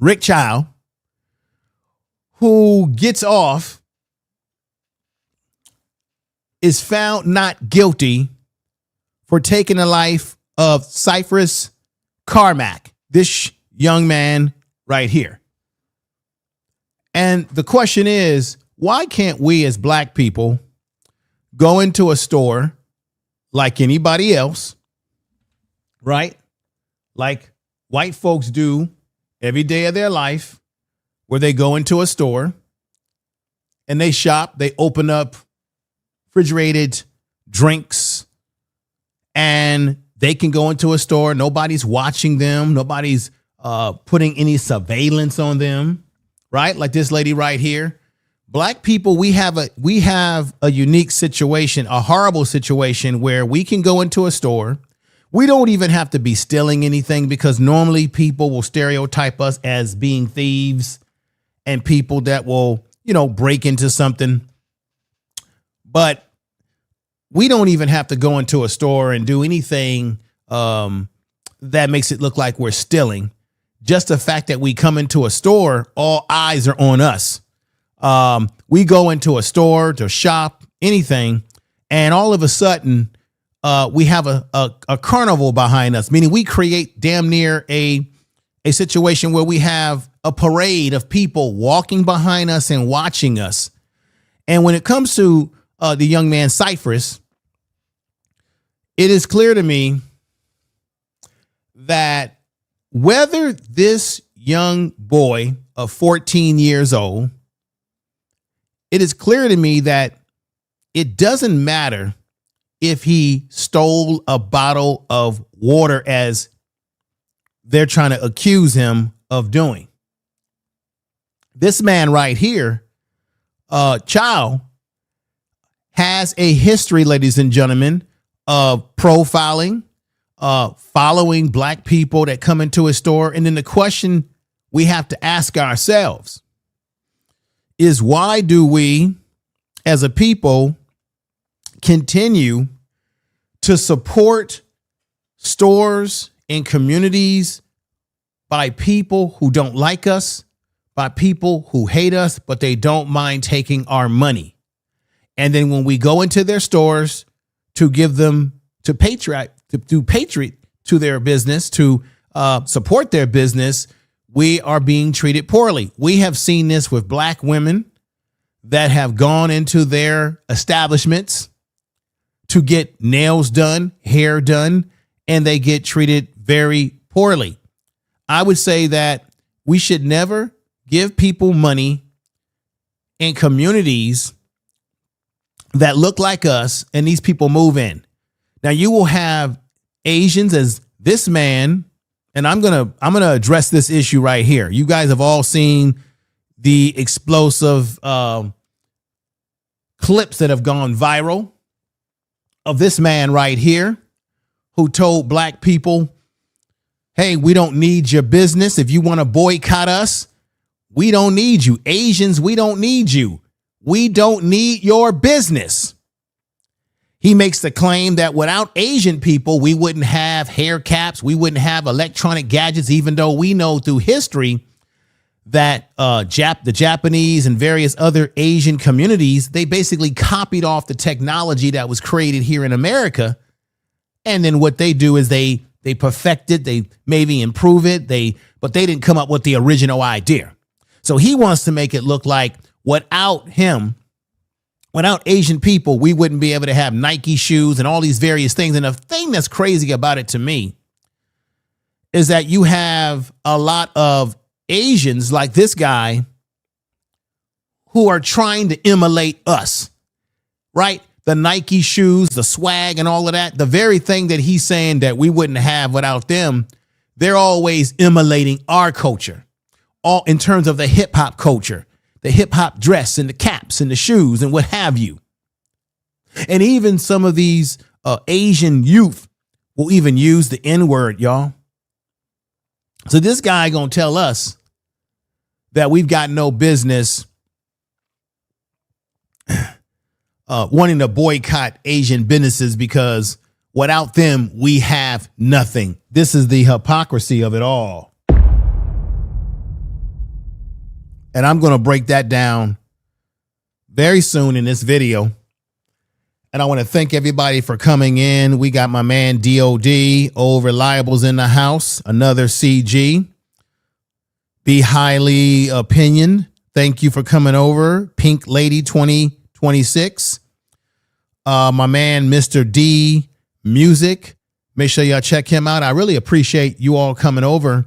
Rick Chow, who gets off, is found not guilty for taking the life of Cyrus Carmack, this young man right here. And the question is, why can't we as black people go into a store like anybody else, right? Like white folks do every day of their life, where they go into a store and they shop, they open up refrigerated drinks, and they can go into a store. Nobody's watching them. Nobody's putting any surveillance on them, right? Like this lady right here. Black people, we have a unique situation, a horrible situation where we can go into a store. We don't even have to be stealing anything, because normally people will stereotype us as being thieves and people that will, break into something. But we don't even have to go into a store and do anything that makes it look like we're stealing. Just the fact that we come into a store, all eyes are on us. We go into a store to shop, anything, and all of a sudden we have a carnival behind us, meaning we create damn near a situation where we have a parade of people walking behind us and watching us. And when it comes to the young man Cyrus, it is clear to me that whether this young boy of 14 years old, it is clear to me that it doesn't matter if he stole a bottle of water, as they're trying to accuse him of doing. This man right here, Chow, has a history, ladies and gentlemen, of profiling, following black people that come into a store. And then the question we have to ask ourselves is, why do we as a people continue to support stores and communities by people who don't like us, by people who hate us, but they don't mind taking our money? And then when we go into their stores to give them, to do patriot to their business, to support their business, we are being treated poorly. We have seen this with black women that have gone into their establishments to get nails done, hair done, and they get treated very poorly. I would say that we should never give people money in communities that look like us, and these people move in. Now you will have Asians, as this man, and I'm gonna address this issue right here. You guys have all seen the explosive clips that have gone viral of this man right here, who told black people, hey, we don't need your business. If you want to boycott us, we don't need you. Asians, we don't need you. We don't need your business. He makes the claim that without Asian people, we wouldn't have hair caps. We wouldn't have electronic gadgets, even though we know through history that the Japanese and various other Asian communities, they basically copied off the technology that was created here in America. And then what they do is they perfect it, they maybe improve it, but they didn't come up with the original idea. So he wants to make it look like without him, without Asian people, we wouldn't be able to have Nike shoes and all these various things. And the thing that's crazy about it to me is that you have a lot of Asians like this guy who are trying to emulate us, right? The Nike shoes, the swag and all of that, the very thing that he's saying that we wouldn't have without them, they're always emulating our culture, all in terms of the hip hop culture, the hip hop dress and the caps and the shoes and what have you. And even some of these Asian youth will even use the N-word, y'all. So this guy gonna tell us that we've got no business wanting to boycott Asian businesses because without them, we have nothing. This is the hypocrisy of it all. And I'm going to break that down very soon in this video. And I want to thank everybody for coming in. We got my man DOD, Old Reliables in the house, another CG. Be Highly Opinion. Thank you for coming over. Pink Lady 2026. My man, Mr. D Music. Make sure y'all check him out. I really appreciate you all coming over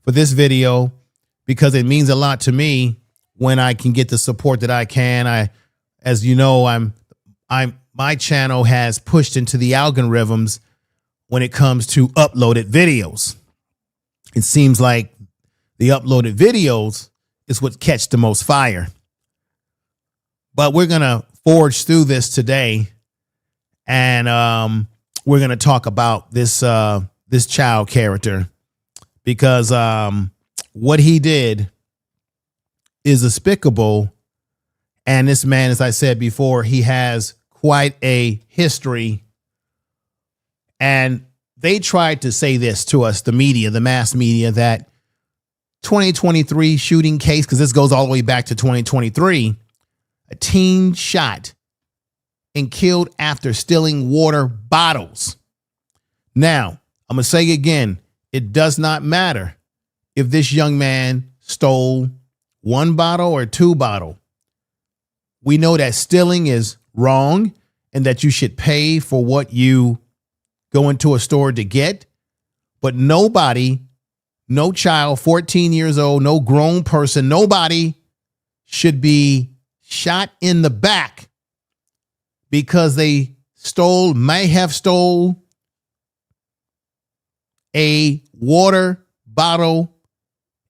for this video because it means a lot to me when I can get the support that I can. As you know, my channel has pushed into the algorithms when it comes to uploaded videos. It seems like the uploaded videos is what catch the most fire. But we're going to forge through this today. And we're going to talk about this Chow character because what he did is despicable. And this man, as I said before, he has quite a history. And they tried to say this to us, the media, the mass media, that 2023 shooting case, because this goes all the way back to 2023, a teen shot and killed after stealing water bottles. Now, I'm going to say again, it does not matter if this young man stole one bottle or two bottles. We know that stealing is wrong and that you should pay for what you go into a store to get. But nobody, no child, 14 years old, no grown person, nobody should be shot in the back because they may have stole a water bottle.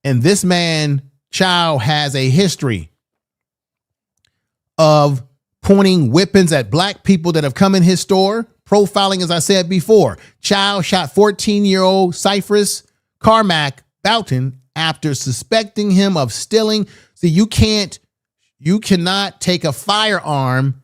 And this man, Chow, has a history of pointing weapons at black people that have come in his store, profiling, as I said before. Chow shot 14-year-old Cyrus Carmack-Belton after suspecting him of stealing. See, you cannot take a firearm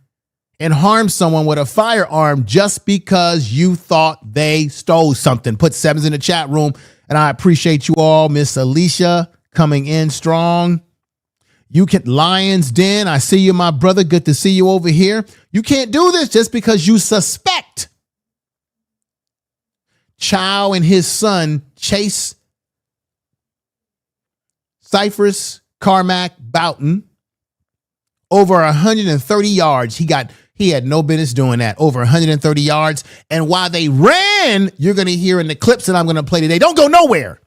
and harm someone with a firearm just because you thought they stole something. Put sevens in the chat room, and I appreciate you all. Miss Alicia coming in strong. You can Lion's Den. I see you, my brother. Good to see you over here. You can't do this just because you suspect. Chow and his son chase Cyrus Carmack-Belton over 130 yards. He had no business doing that. Over 130 yards. And while they ran, you're going to hear in the clips that I'm going to play today, don't go nowhere,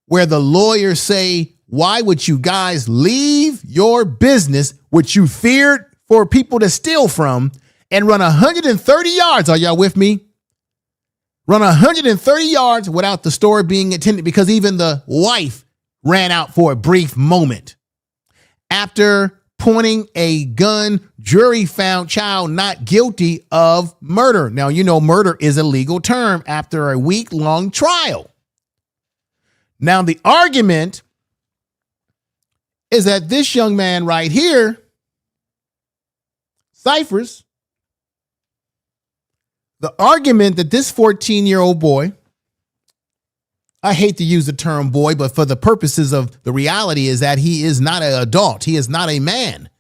where the lawyers say, why would you guys leave your business, which you feared for people to steal from, and run 130 yards? Are y'all with me? Run 130 yards without the store being attended, because even the wife ran out for a brief moment. After pointing a gun, jury found Chow not guilty of murder. Now, you know, murder is a legal term after a week-long trial. Now, the argument is that this young man right here, Cyrus, the argument that this 14-year-old boy, I hate to use the term boy, but for the purposes of the reality is that he is not an adult. He is not a man.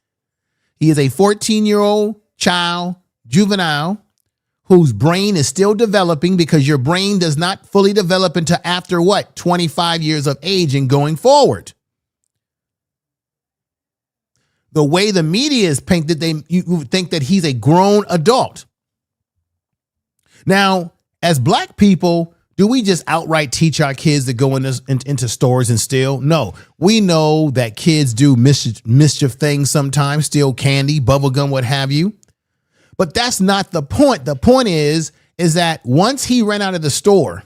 He is a 14-year-old child, juvenile, whose brain is still developing, because your brain does not fully develop until after what? 25 years of age and going forward. The way the media is painted, you would think that he's a grown adult. Now, as black people, do we just outright teach our kids to go into stores and steal? No, we know that kids do mischief things sometimes, steal candy, bubble gum, what have you. But that's not the point. The point is that once he ran out of the store,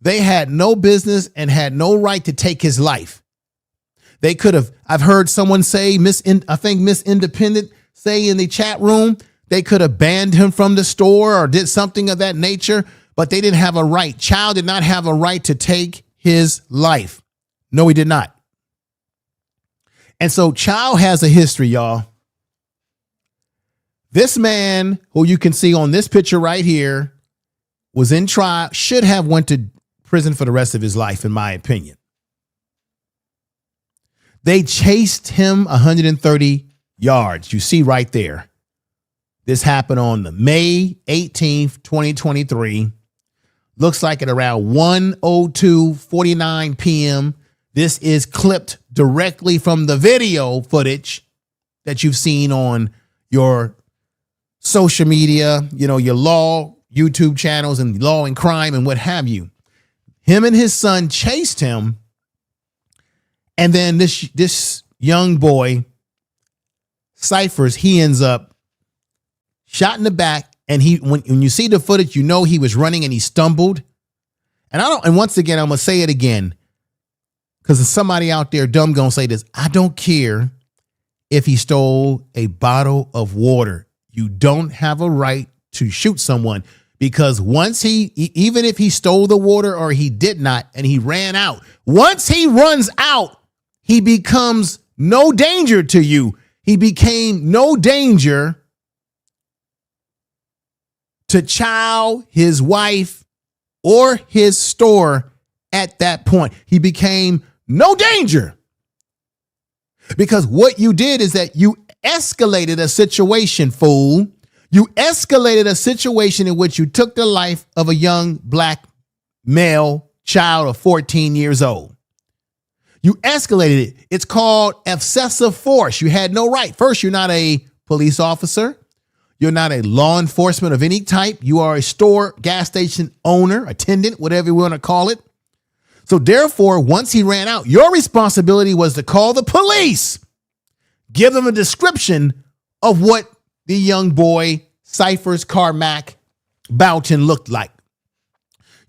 they had no business and had no right to take his life. They could have, I've heard someone say, Miss Independent say in the chat room, they could have banned him from the store or did something of that nature, but they didn't have a right. Chow did not have a right to take his life. No, he did not. And so Chow has a history, y'all. This man, who you can see on this picture right here, was in trial, should have went to prison for the rest of his life, in my opinion. They chased him 130 yards. You see right there. This happened on the May 18th, 2023. Looks like at around 1:02:49 p.m. This is clipped directly from the video footage that you've seen on your social media, your law YouTube channels and law and crime and what have you. Him and his son chased him. And then this young boy, Cyrus, he ends up shot in the back. And when you see the footage, he was running and he stumbled. And once again, I'm going to say it again, because there's somebody out there dumb going to say this. I don't care if he stole a bottle of water. You don't have a right to shoot someone, because once even if he stole the water or he did not, and he ran out, once he runs out, he becomes no danger to you. He became no danger to Chow, his wife, or his store at that point. He became no danger, because what you did is that you escalated a situation, fool. You escalated a situation in which you took the life of a young black male child of 14 years old. You escalated it. It's called excessive force. You had no right. First, you're not a police officer. You're not a law enforcement of any type. You are a store, gas station owner, attendant, whatever you want to call it. So therefore, once he ran out, your responsibility was to call the police, give them a description of what the young boy, Cyrus Carmack-Belton, looked like.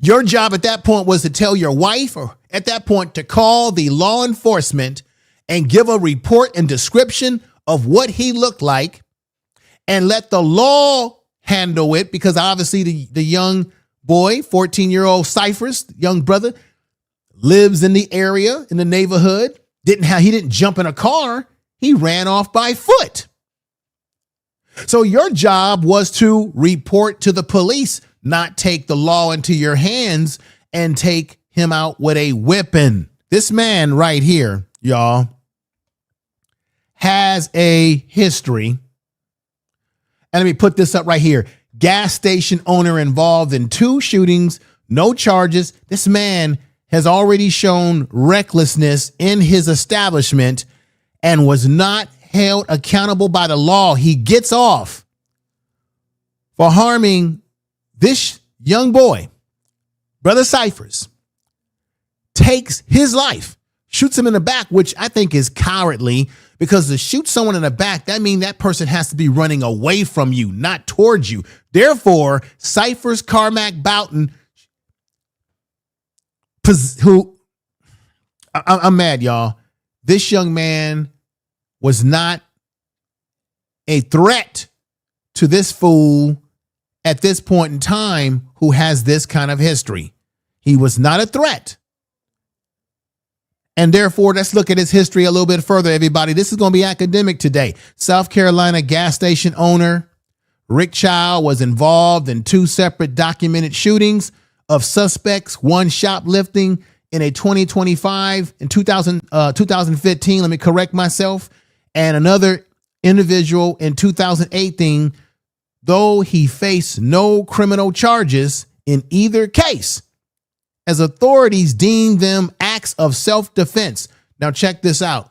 Your job at that point was to tell your wife, or at that point to call the law enforcement and give a report and description of what he looked like, and let the law handle it, because obviously the young boy, 14-year-old Cyrus, young brother, lives in the area, in the neighborhood. He didn't jump in a car. He ran off by foot. So your job was to report to the police, not take the law into your hands and take him out with a whipping. This man right here, y'all, has a history. And let me put this up right here. Gas station owner involved in 2 shootings, no charges. This man has already shown recklessness in his establishment and was not held accountable by the law. He gets off for harming this young boy. Brother Cyrus takes his life, shoots him in the back, which I think is cowardly, because to shoot someone in the back, that means that person has to be running away from you, not towards you. Therefore, Cyrus Carmack-Belton, I'm mad, y'all. This young man was not a threat to this fool at this point in time who has this kind of history. He was not a threat. And therefore, let's look at his history a little bit further, everybody. This is going to be academic today. South Carolina gas station owner Rick Chow was involved in 2 separate documented shootings of suspects, one shoplifting in a 2015, let me correct myself, and another individual in 2018, though he faced no criminal charges in either case, as authorities deemed them acts of self-defense. Now check this out.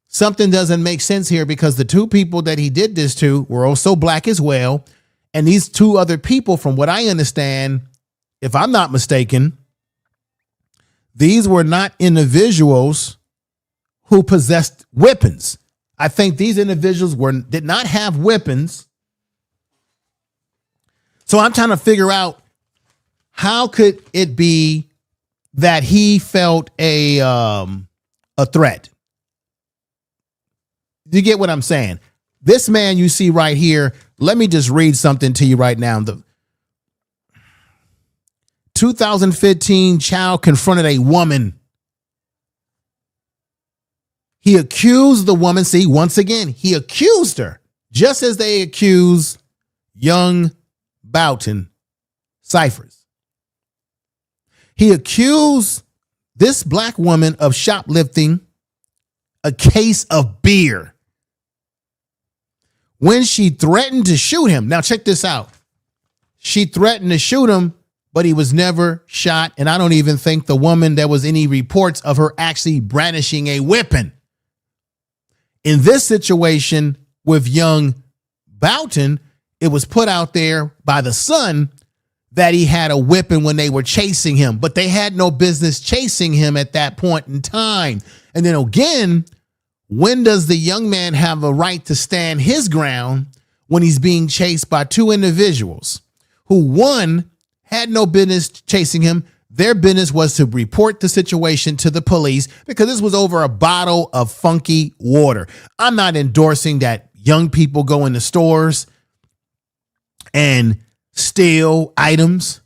Something doesn't make sense here, because the 2 people that he did this to were also black as well. And these 2 other people, from what I understand, if I'm not mistaken, these were not individuals who possessed weapons. I think these individuals did not have weapons. So I'm trying to figure out, how could it be that he felt a threat? Do you get what I'm saying? This man you see right here, let me just read something to you right now. The 2015, Chow confronted a woman. He accused the woman. See, once again, he accused her, just as they accused young Belton, Cyrus. He accused this black woman of shoplifting a case of beer. When she threatened to shoot him. Now, check this out. She threatened to shoot him, but he was never shot. And I don't even think the woman, there was any reports of her actually brandishing a weapon. In this situation with young Belton, it was put out there by the son that he had a weapon when they were chasing him, but they had no business chasing him at that point in time. And then again, when does the young man have a right to stand his ground when he's being chased by two individuals who, one, had no business chasing him? Their business was to report the situation to the police because this was over a bottle of funky water. I'm not endorsing that young people go into stores and steal items,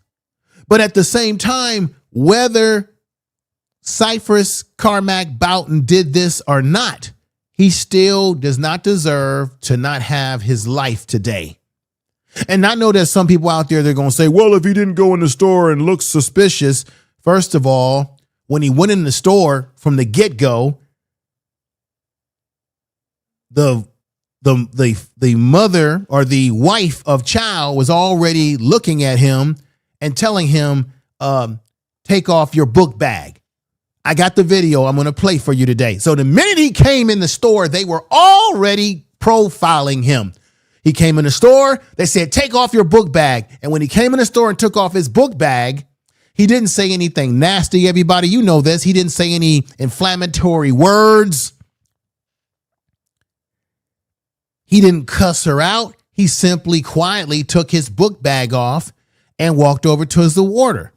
but at the same time, whether Cyrus Carmack-Belton did this or not, he still does not deserve to not have his life today. And I know there's some people out there, they're going to say, well, if he didn't go in the store and look suspicious, first of all, when he went in the store from the get-go, the mother or the wife of Chow was already looking at him and telling him, take off your book bag. I got the video I'm going to play for you today. So the minute he came in the store, they were already profiling him. He came in the store. They said, take off your book bag. And when he came in the store and took off his book bag, he didn't say anything nasty. Everybody, you know this. He didn't say any inflammatory words. He didn't cuss her out. He simply quietly took his book bag off and walked over to the water,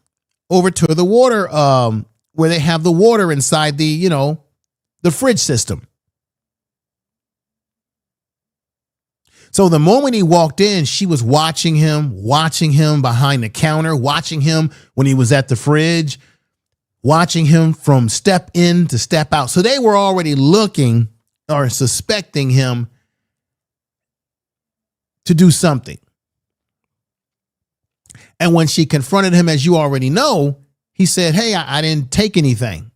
where they have the water inside the fridge system. So the moment he walked in, she was watching him behind the counter, watching him when he was at the fridge, watching him from step in to step out. So they were already looking or suspecting him to do something. And when she confronted him, as you already know, he said, hey, I didn't take anything.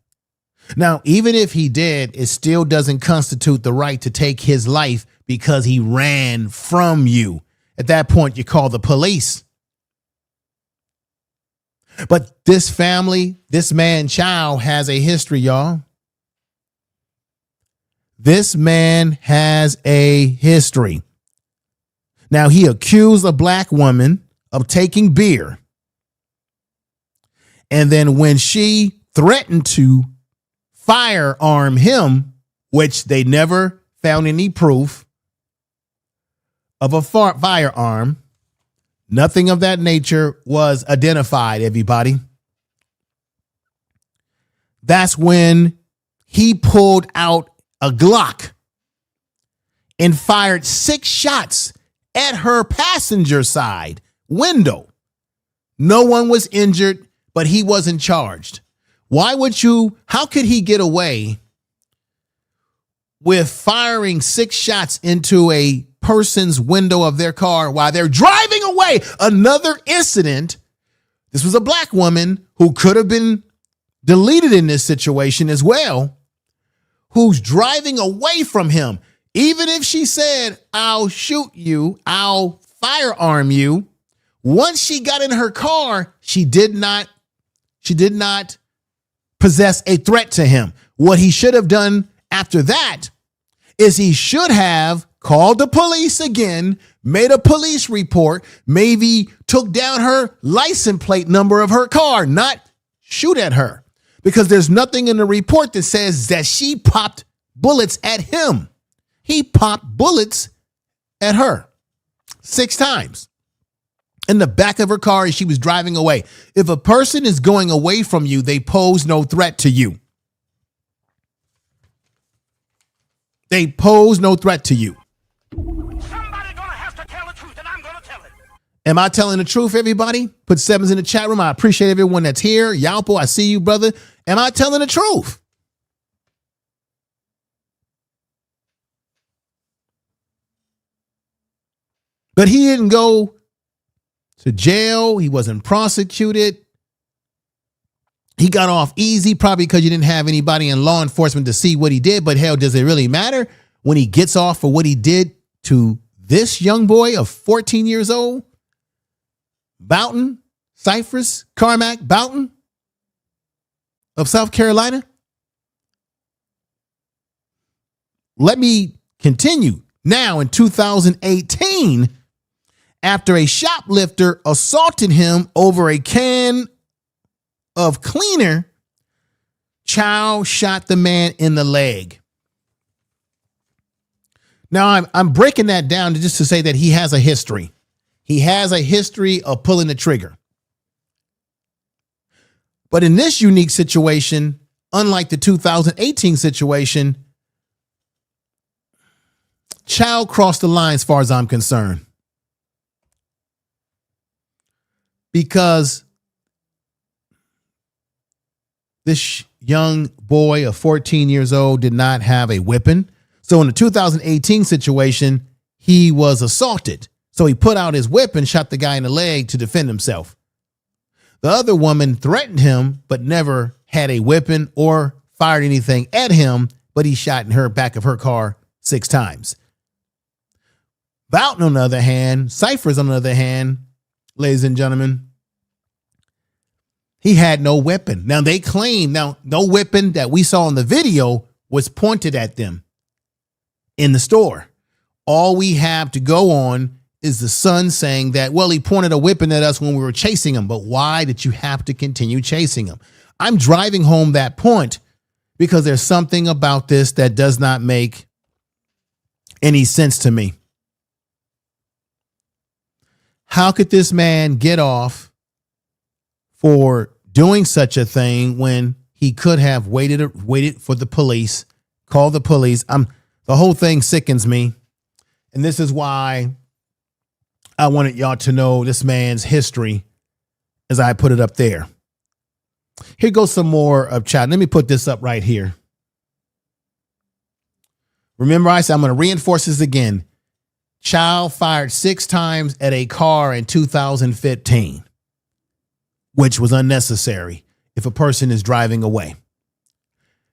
Now, even if he did, it still doesn't constitute the right to take his life because he ran from you. At that point, you call the police. But this family, this man Chow, has a history, y'all. This man has a history. Now, he accused a black woman of taking beer. And then when she threatened to firearm him, which they never found any proof of a firearm, nothing of that nature was identified, everybody. That's when he pulled out a Glock and fired 6 shots at her passenger side window. No one was injured, but he wasn't charged. How could he get away with firing 6 shots into a person's window of their car while they're driving away? Another incident. This was a black woman who could have been deleted in this situation as well, who's driving away from him. Even if she said, I'll shoot you, I'll firearm you, once she got in her car, she did not possess a threat to him. What he should have done after that is he should have called the police again, made a police report, maybe took down her license plate number of her car, not shoot at her, because there's nothing in the report that says that she popped bullets at him. He popped bullets at her 6 times in the back of her car as she was driving away. If a person is going away from you, they pose no threat to you. They pose no threat to you. Somebody's gonna have to tell the truth, and I'm gonna tell it. Am I telling the truth, everybody? Put 7s in the chat room. I appreciate everyone that's here. Yalpo, I see you, brother. Am I telling the truth? But he didn't go to jail. He wasn't prosecuted. He got off easy, probably because you didn't have anybody in law enforcement to see what he did. But hell, does it really matter when he gets off for what he did to this young boy of 14 years old? Belton, Cyrus Carmack-Belton of South Carolina. Let me continue. Now in 2018, after a shoplifter assaulted him over a can of cleaner, Chow shot the man in the leg. Now I'm breaking that down just to say that he has a history. He has a history of pulling the trigger. But in this unique situation, unlike the 2018 situation, Chow crossed the line as far as I'm concerned. Because this young boy of 14 years old did not have a weapon. So in the 2018 situation, he was assaulted. So he put out his whip and shot the guy in the leg to defend himself. The other woman threatened him, but never had a weapon or fired anything at him, but he shot in her back of her car 6 times. Belton, on the other hand, Cyrus, on the other hand, ladies and gentlemen, he had no weapon. Now they claim no weapon that we saw in the video was pointed at them in the store. All we have to go on is the son saying that, well, he pointed a weapon at us when we were chasing him. But why did you have to continue chasing him? I'm driving home that point because there's something about this that does not make any sense to me. How could this man get off for doing such a thing when he could have waited for the police, called the police? The whole thing sickens me. And this is why I wanted y'all to know this man's history as I put it up there. Here goes some more of Chow. Let me put this up right here. Remember, I said I'm going to reinforce this again. Chow fired 6 times at a car in 2015, which was unnecessary if a person is driving away.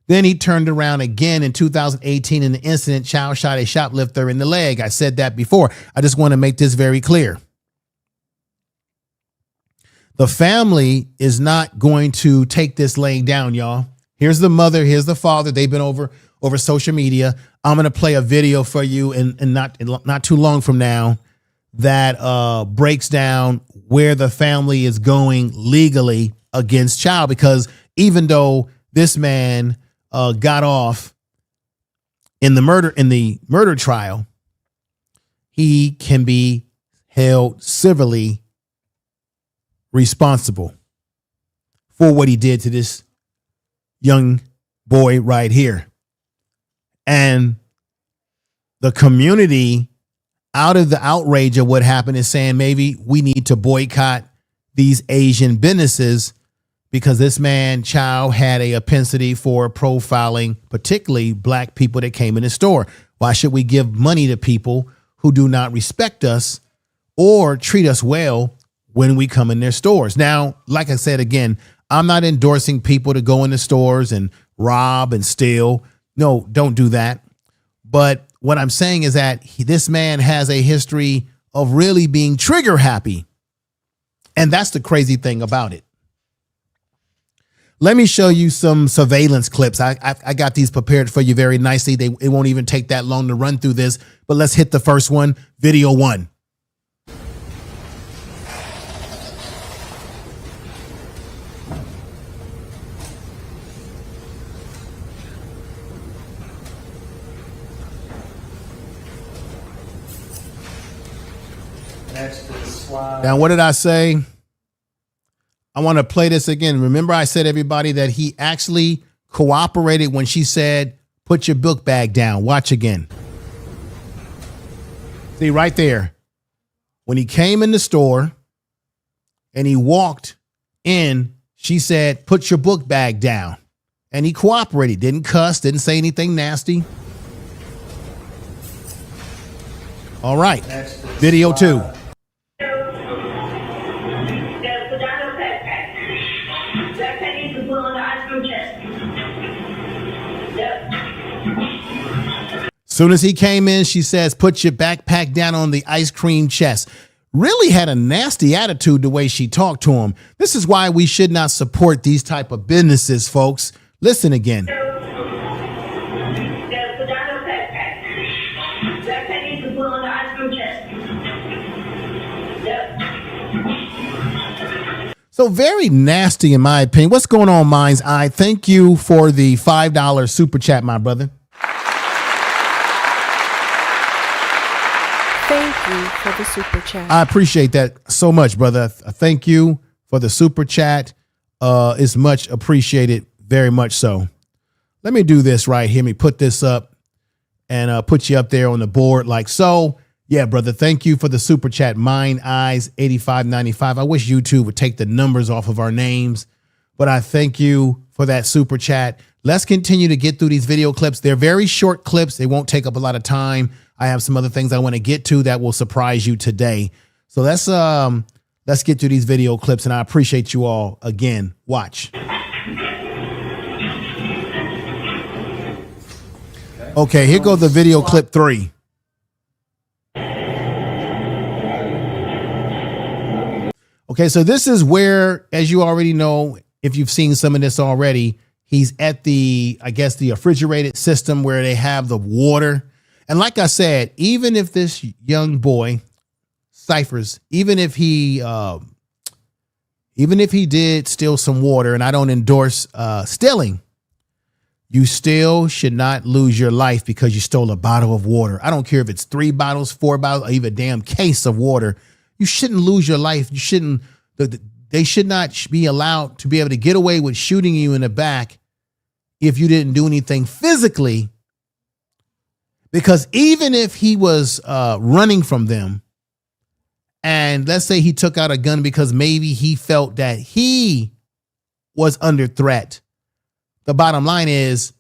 Then he turned around again in 2018 in the incident. Chow shot a shoplifter in the leg. I said that before. I just want to make this very clear. The family is not going to take this laying down, y'all. Here's the mother. Here's the father. They've been over social media. I'm going to play a video for you and not too long from now that breaks down where the family is going legally against Chow, because even though this man got off in the murder trial, he can be held civilly responsible for what he did to this young boy right here. And the community, out of the outrage of what happened, is saying maybe we need to boycott these Asian businesses because this man, Chow, had a propensity for profiling, particularly black people that came in the store. Why should we give money to people who do not respect us or treat us well when we come in their stores? Now, like I said, again, I'm not endorsing people to go in the stores and rob and steal. No, don't do that. But what I'm saying is that this man has a history of really being trigger happy. And that's the crazy thing about it. Let me show you some surveillance clips. I got these prepared for you very nicely. It won't even take that long to run through this, but let's hit the first one, video 1. Now, what did I say? I want to play this again. Remember, I said, everybody, that he actually cooperated when she said, put your book bag down. Watch again. See right there. When he came in the store and he walked in, she said, put your book bag down. And he cooperated, didn't cuss, didn't say anything nasty. All right. Video 2. Soon as he came in, she says, put your backpack down on the ice cream chest. Really had a nasty attitude the way she talked to him. This is why we should not support these type of businesses, folks. Listen again. So very nasty in my opinion. What's going on, Mind's Eye? Thank you for the $5 super chat, my brother. Thank you for the super chat. I appreciate that so much, brother. Thank you for the super chat. It's much appreciated, very much so. Let me do this right here. Let me put this up and put you up there on the board like so. Yeah, brother. Thank you for the super chat. Mind Eyes 8595. I wish YouTube would take the numbers off of our names, but I thank you for that super chat. Let's continue to get through these video clips. They're very short clips. They won't take up a lot of time. I have some other things I want to get to that will surprise you today. So let's get through these video clips, and I appreciate you all again. Watch. Okay, here goes the video clip 3. Okay, so this is where, as you already know, if you've seen some of this already, he's at the, I guess, the refrigerated system where they have the water. And like I said, even if this young boy, Cyrus, even if he did steal some water, and I don't endorse stealing, you still should not lose your life because you stole a bottle of water. I don't care if it's 3 bottles, 4 bottles, or even a damn case of water. You shouldn't lose your life. You shouldn't. They should not be allowed to be able to get away with shooting you in the back if you didn't do anything physically. Because even if he was running from them, and let's say he took out a gun because maybe he felt that he was under threat, the bottom line is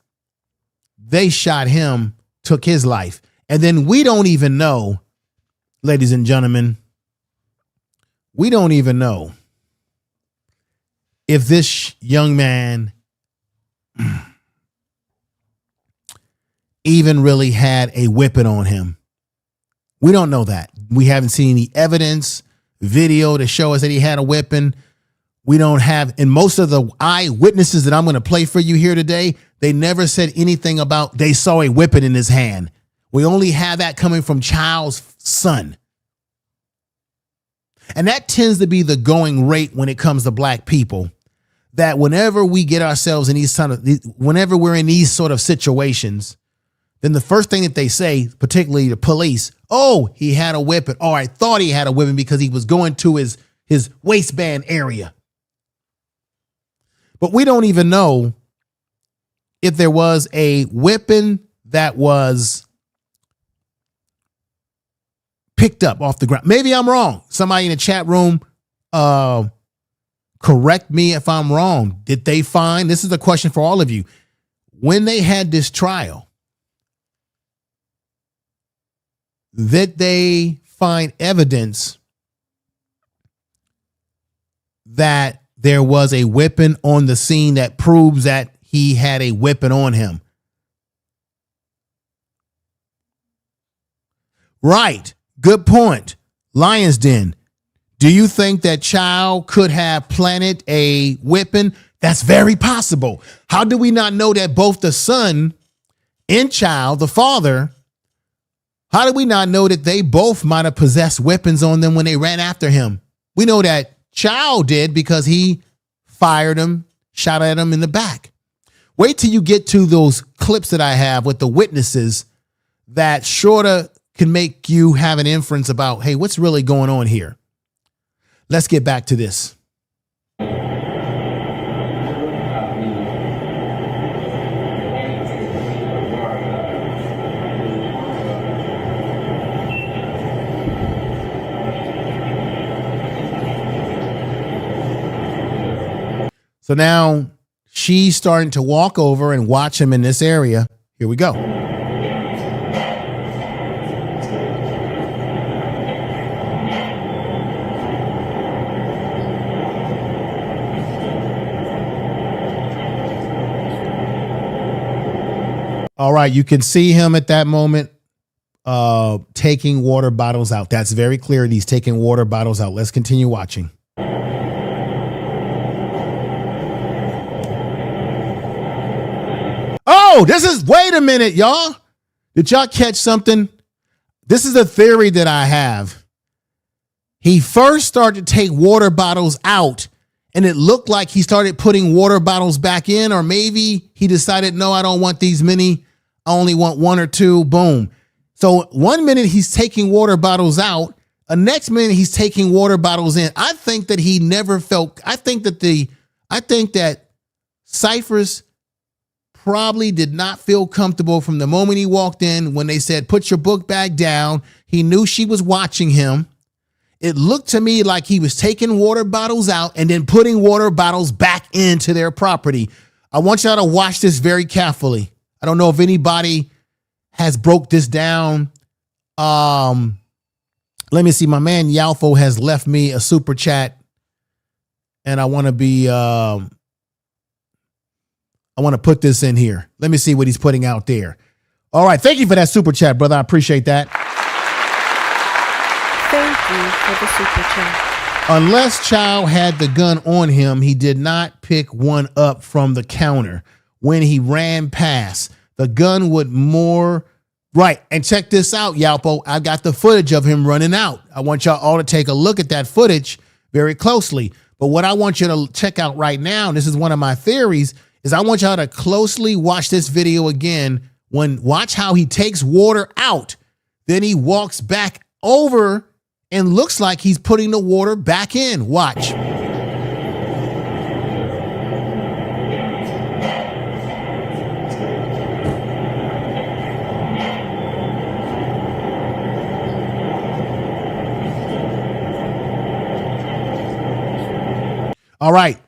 they shot him, took his life. And then we don't even know, ladies and gentlemen, we don't even know if this young man even really had a weapon on him. We don't know that. We haven't seen any evidence, video to show us that he had a weapon. We don't have, and most of the eyewitnesses that I'm going to play for you here today, they never said anything about they saw a weapon in his hand. We only have that coming from Chow's son. And that tends to be the going rate when it comes to black people, that whenever we get ourselves in whenever we're in these sort of situations, then the first thing that they say, particularly the police, oh, he had a weapon, or I thought he had a weapon because he was going to his waistband area. But we don't even know if there was a weapon that was picked up off the ground. Maybe I'm wrong. Somebody in the chat room, correct me if I'm wrong. Did they find, this is a question for all of you, when they had this trial, did they find evidence that there was a weapon on the scene that proves that he had a weapon on him? Right. Good point. Lion's Den. Do you think that Chow could have planted a weapon? That's very possible. How do we not know that both the son and Chow, the father, how do we not know that they both might have possessed weapons on them when they ran after him? We know that Chow did because he fired him, shot at him in the back. Wait till you get to those clips that I have with the witnesses that sorta can make you have an inference about, hey, what's really going on here? Let's get back to this. So now she's starting to walk over and watch him in this area. Here we go. All right, you can see him at that moment taking water bottles out. That's very clear. He's taking water bottles out. Let's continue watching. Oh, wait a minute, y'all. Did y'all catch something? This is a theory that I have. He first started to take water bottles out, and it looked like he started putting water bottles back in, or maybe he decided, no, I don't want these many. I only want one or two. Boom. So 1 minute he's taking water bottles out. The next minute he's taking water bottles in. I think that he never felt, I think that Cyrus probably did not feel comfortable from the moment he walked in when they said, put your book bag down. He knew she was watching him. It looked to me like he was taking water bottles out and then putting water bottles back into their property. I want y'all to watch this very carefully. I don't know if anybody has broke this down. Let me see. My man Yalfo has left me a super chat, and I want to put this in here. Let me see what he's putting out there. All right. Thank you for that super chat, brother. I appreciate that. Thank you for the super chat. Unless Chow had the gun on him, he did not pick one up from the counter when he ran past. The gun would more. Right. And check this out, Yalpo. I got the footage of him running out. I want y'all all to take a look at that footage very closely. But what I want you to check out right now, and this is one of my theories, is I want y'all to closely watch this video again. Watch how he takes water out. Then he walks back over and looks like he's putting the water back in. Watch. All right,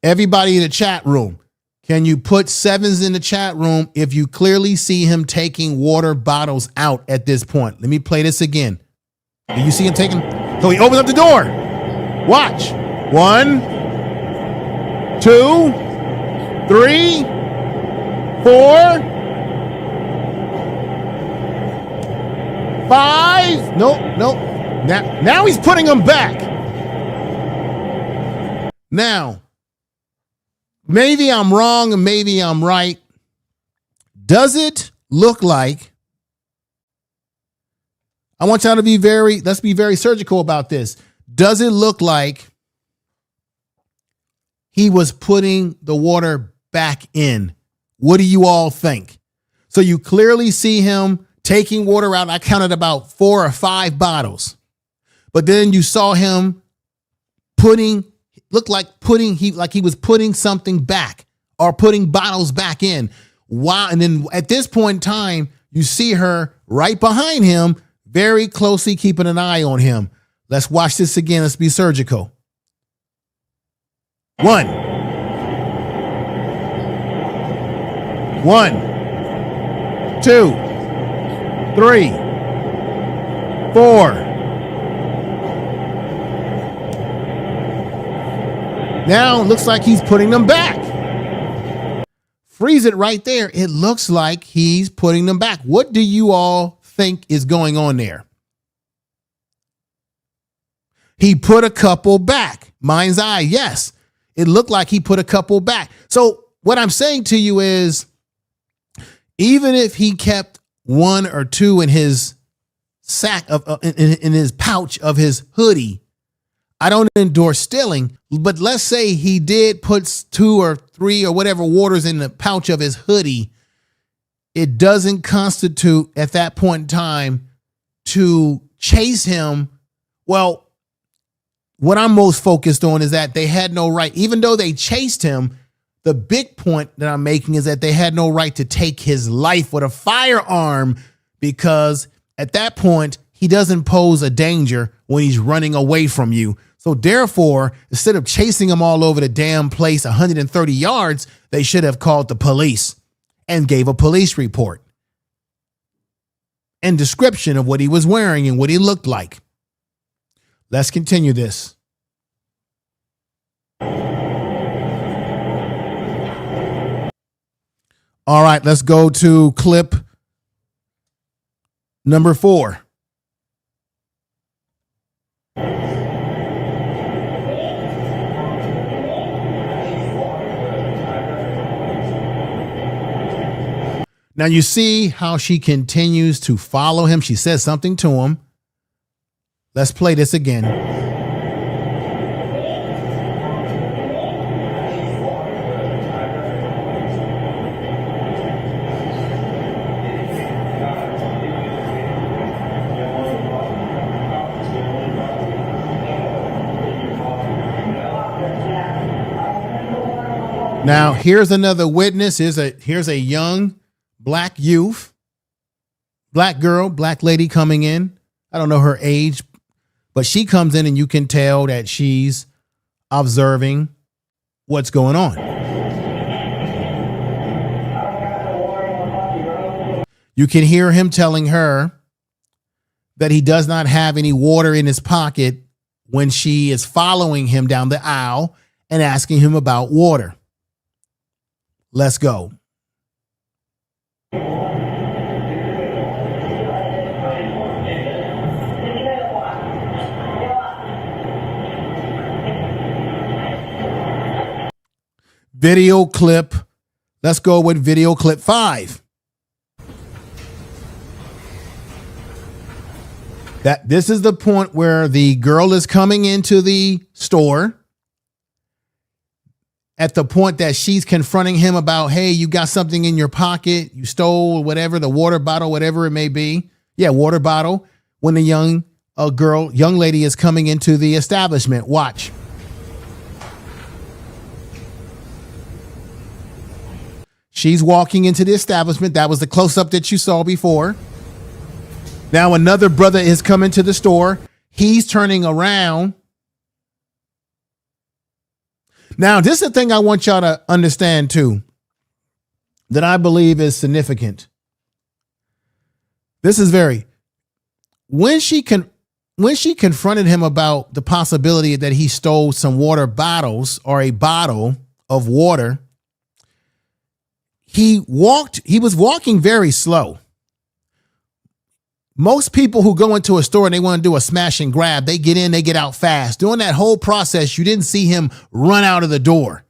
everybody in the chat room, can you put sevens in the chat room if you clearly see him taking water bottles out at this point? Let me play this again. Do you see him taking? So he opens up the door. Watch. 1, 2, 3, 4, 5. Nope. Now he's putting them back. Now, maybe I'm wrong and maybe I'm right. Does it look like, I want y'all to let's be very surgical about this. Does it look like he was putting the water back in? What do you all think? So you clearly see him taking water out. I counted about 4 or 5 bottles, but then you saw him he was putting something back or putting bottles back in. Wow. And then at this point in time, you see her right behind him, very closely keeping an eye on him. Let's watch this again. Let's be surgical. 1, 2, 3, 4. Now it looks like he's putting them back. Freeze it right there. It looks like he's putting them back. What do you all think is going on there? He put a couple back. Mind's eye, yes. It looked like he put a couple back. So what I'm saying to you is, even if he kept 1 or 2 in his sack in his pouch of his hoodie, I don't endorse stealing, but let's say he did put 2 or 3 or whatever waters in the pouch of his hoodie. It doesn't constitute at that point in time to chase him. Well, what I'm most focused on is that they had no right, even though they chased him. The big point that I'm making is that they had no right to take his life with a firearm, because at that point, he doesn't pose a danger when he's running away from you. So therefore, instead of chasing him all over the damn place 130 yards, they should have called the police and gave a police report and description of what he was wearing and what he looked like. Let's continue this. All right, let's go to clip number 4. Now you see how she continues to follow him. She says something to him. Let's play this again. Now here's another witness. Here's a young black youth, black girl, black lady coming in. I don't know her age, but she comes in and you can tell that she's observing what's going on. You can hear him telling her that he does not have any water in his pocket when she is following him down the aisle and asking him about water. Let's go. Video clip. Let's go with video clip 5. This is the point where the girl is coming into the store. At the point that she's confronting him about, hey, you got something in your pocket, you stole whatever, the water bottle, whatever it may be. Yeah, water bottle. When the young lady is coming into the establishment. Watch. She's walking into the establishment. That was the close-up that you saw before. Now another brother is coming to the store. He's turning around. Now, this is the thing I want y'all to understand too, that I believe is significant. This is when she confronted him about the possibility that he stole some water bottles or a bottle of water, he was walking very slow. Most people who go into a store and they want to do a smash and grab, they get in, they get out fast. During that whole process, you didn't see him run out of the door.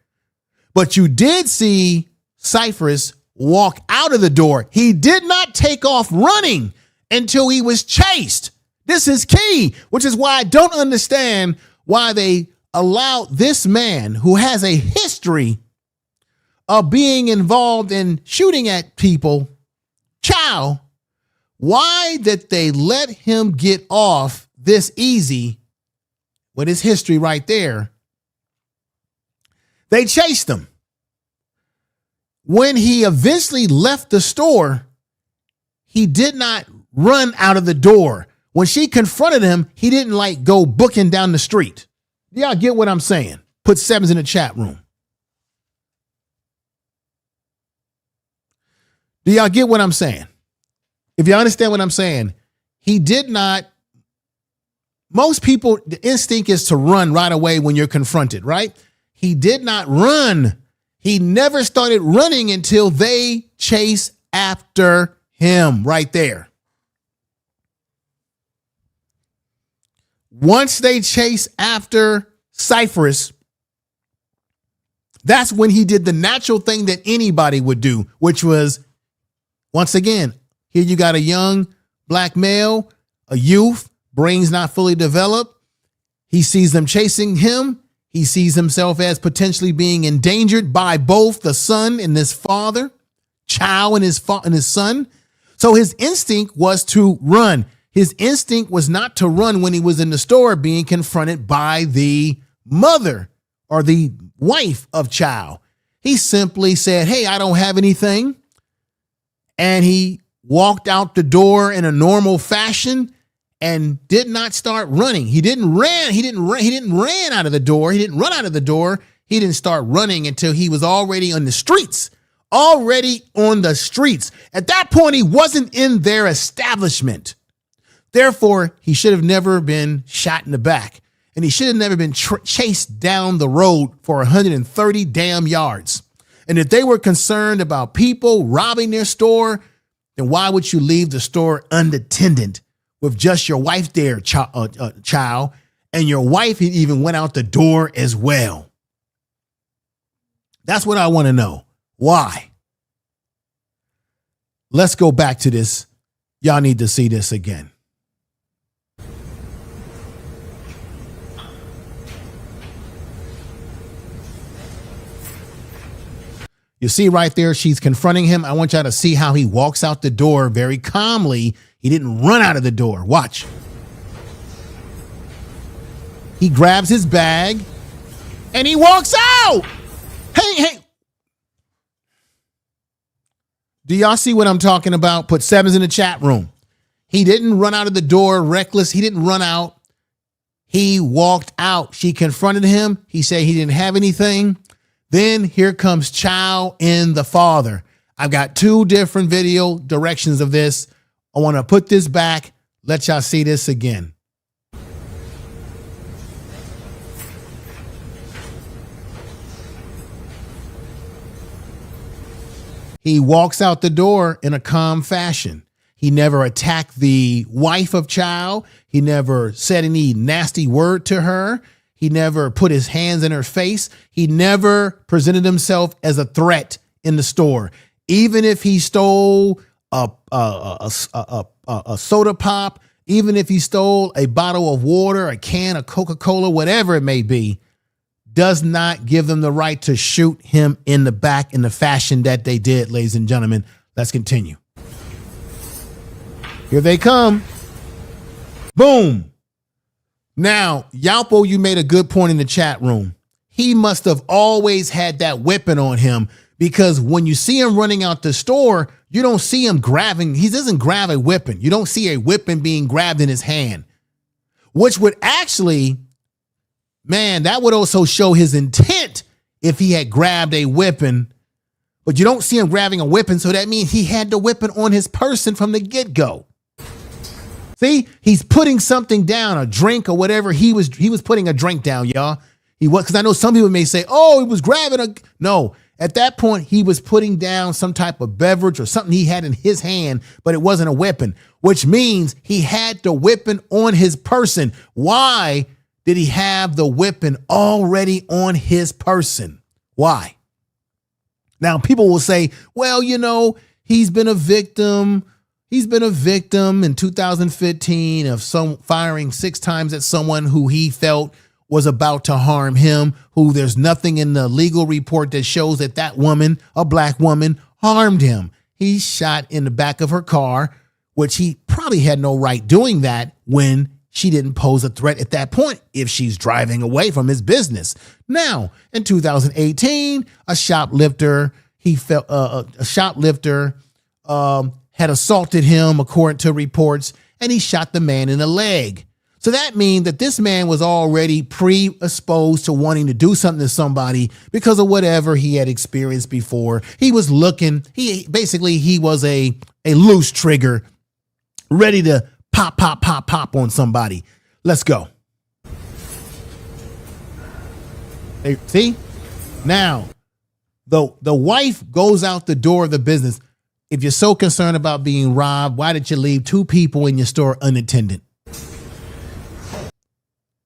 But you did see Cyrus walk out of the door. He did not take off running until he was chased. This is key, which is why I don't understand why they allowed this man who has a history of being involved in shooting at people, Chow, why did they let him get off this easy with his history right there? They chased him. When he eventually left the store, he did not run out of the door. When she confronted him, he didn't go booking down the street. Y'all get what I'm saying? Put 7s in the chat room. Do y'all get what I'm saying? If you understand what I'm saying, he did not. Most people, the instinct is to run right away when you're confronted, right? He did not run. He never started running until they chased after him right there. Once they chased after Cyrus, that's when he did the natural thing that anybody would do, which was, once again, here you got a young black male, a youth, brains not fully developed. He sees them chasing him. He sees himself as potentially being endangered by both the son and his father, Chow and his son. So his instinct was to run. His instinct was not to run when he was in the store being confronted by the mother or the wife of Chow. He simply said, hey, I don't have anything. And he walked out the door in a normal fashion and did not start running. He didn't run out of the door. He didn't run out of the door. He didn't start running until he was already on the streets. At that point, he wasn't in their establishment. Therefore, he should have never been shot in the back. And he should have never been chased down the road for 130 damn yards. And if they were concerned about people robbing their store, then why would you leave the store unattended with just your wife there, Chow? And your wife even went out the door as well. That's what I want to know. Why? Let's go back to this. Y'all need to see this again. You see right there, she's confronting him. I want y'all to see how he walks out the door very calmly. He didn't run out of the door. Watch. He grabs his bag and he walks out. Hey. Do y'all see what I'm talking about? Put sevens in the chat room. He didn't run out of the door reckless. He didn't run out. He walked out. She confronted him. He said he didn't have anything. Then here comes Chow and the father. I've got two different video directions of this. I want to put this back. Let y'all see this again. He walks out the door in a calm fashion. He never attacked the wife of Chow. He never said any nasty word to her. He never put his hands in her face. He never presented himself as a threat in the store. Even if he stole a soda pop, even if he stole a bottle of water, a can of Coca-Cola, whatever it may be, does not give them the right to shoot him in the back in the fashion that they did, ladies and gentlemen. Let's continue. Here they come. Boom. Now, Yalpo, you made a good point in the chat room. He must have always had that weapon on him, because when you see him running out the store, you don't see him grabbing. He doesn't grab a weapon. You don't see a weapon being grabbed in his hand, which would actually, man, that would also show his intent if he had grabbed a weapon, but you don't see him grabbing a weapon. So that means he had the weapon on his person from the get-go. See, he's putting something down, a drink or whatever. He was putting a drink down, y'all. He was, because I know some people may say, oh, he was grabbing a, no. At that point, he was putting down some type of beverage or something he had in his hand, but it wasn't a weapon, which means he had the weapon on his person. Why did he have the weapon already on his person? Why? Now, people will say, well, you know, he's been a victim. He's been a victim in 2015 of some firing 6 times at someone who he felt was about to harm him, who there's nothing in the legal report that shows that that woman, a black woman, harmed him. He shot in the back of her car, which he probably had no right doing that when she didn't pose a threat at that point if she's driving away from his business. Now, in 2018, a shoplifter had assaulted him, according to reports, and he shot the man in the leg. So that means that this man was already predisposed to wanting to do something to somebody because of whatever he had experienced before. He was looking, he was a loose trigger, ready to pop on somebody. Let's go. See? Now, the wife goes out the door of the business. If you're so concerned about being robbed, why did you leave 2 people in your store unattended?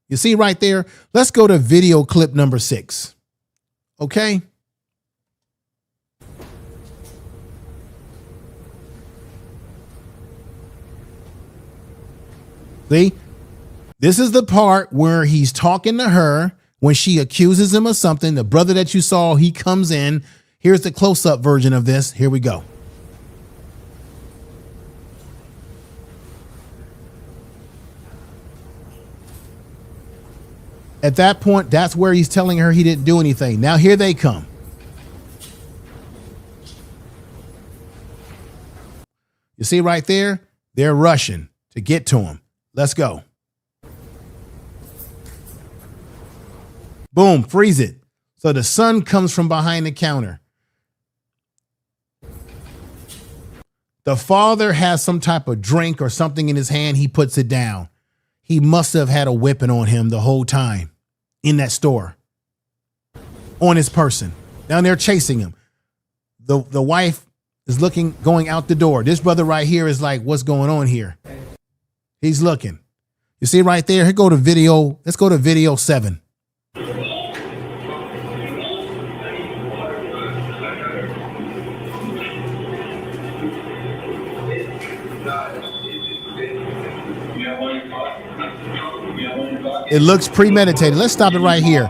You see right there? Let's go to video clip number 6. Okay? See? This is the part where he's talking to her when she accuses him of something. The brother that you saw, he comes in. Here's the close-up version of this. Here we go. At that point, that's where he's telling her he didn't do anything. Now here they come. You see right there? They're rushing to get to him. Let's go. Boom, freeze it. So the son comes from behind the counter. The father has some type of drink or something in his hand. He puts it down. He must have had a weapon on him the whole time in that store, on his person. Now they're chasing him. the wife is going out the door. This brother right here is like, what's going on here? He's looking. You see right there? Here go to video. Let's go to video 7. It looks premeditated. Let's stop it right here.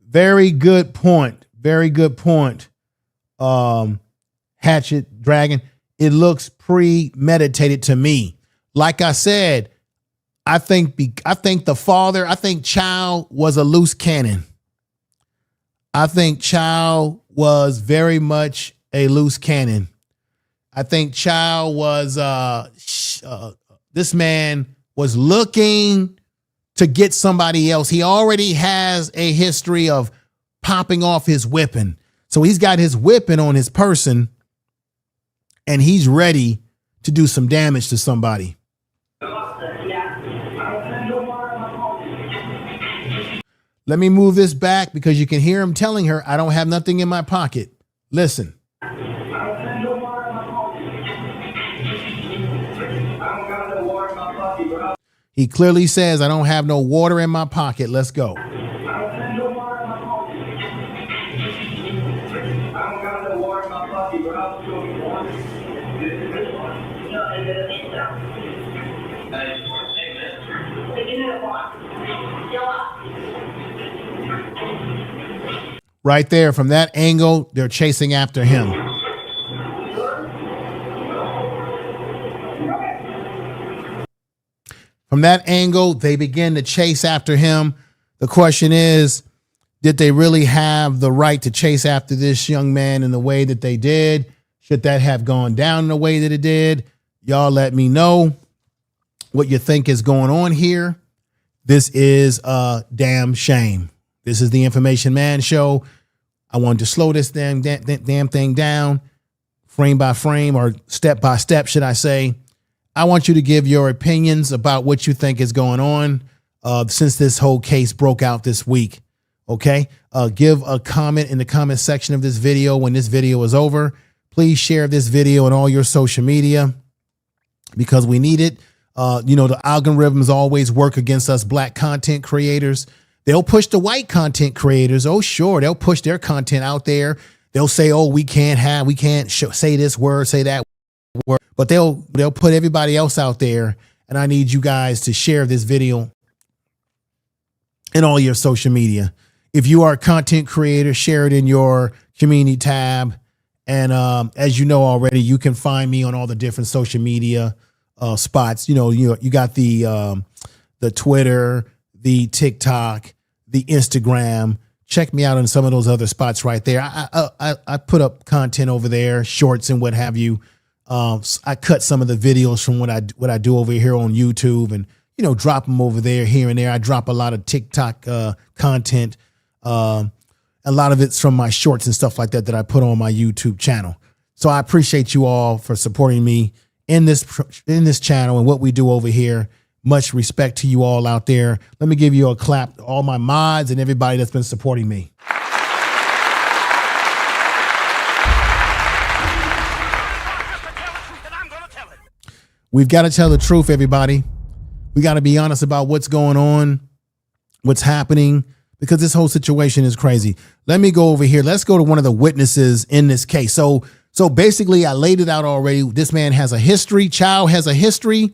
Very good point. Very good point. Hatchet Dragon. It looks premeditated to me. Like I said, I think the father, I think Chow was a loose cannon. I think Chow was very much a loose cannon. I think Chow was this man was looking to get somebody else. He already has a history of popping off his whipping. So he's got his whipping on his person and he's ready to do some damage to somebody. Let me move this back because you can hear him telling her, I don't have nothing in my pocket. Listen. He clearly says, I don't have no water in my pocket. Let's go. Right there, from that angle, they're chasing after him. From that angle, they begin to chase after him. The question is, did they really have the right to chase after this young man in the way that they did? Should that have gone down in the way that it did? Y'all let me know what you think is going on here. This is a damn shame. This is the Information Man Show. I wanted to slow this damn thing down, frame by frame, or step by step, should I say. I want you to give your opinions about what you think is going on since this whole case broke out this week. Okay? Give a comment in the comment section of this video when this video is over. Please share this video on all your social media because we need it. The algorithms always work against us black content creators. They'll push the white content creators. Oh, sure. They'll push their content out there. They'll say, oh, we can't say this word, say that word, but they'll put everybody else out there. And I need you guys to share this video in all your social media. If you are a content creator, share it in your community tab. And as you know already, you can find me on all the different social media spots. You got the Twitter, the TikTok, the Instagram. Check me out on some of those other spots right there. I put up content over there, shorts and what have you. I cut some of the videos from what I do over here on YouTube and, drop them over there here and there. I drop a lot of TikTok content. A lot of it's from my shorts and stuff like that I put on my YouTube channel. So I appreciate you all for supporting me in this channel and what we do over here. Much respect to you all out there. Let me give you a clap to all my mods and everybody that's been supporting me. We've got to tell the truth, everybody. We got to be honest about what's going on, what's happening, because this whole situation is crazy. Let me go over here. Let's go to one of the witnesses in this case. So basically, I laid it out already. This man has a history. Chow has a history.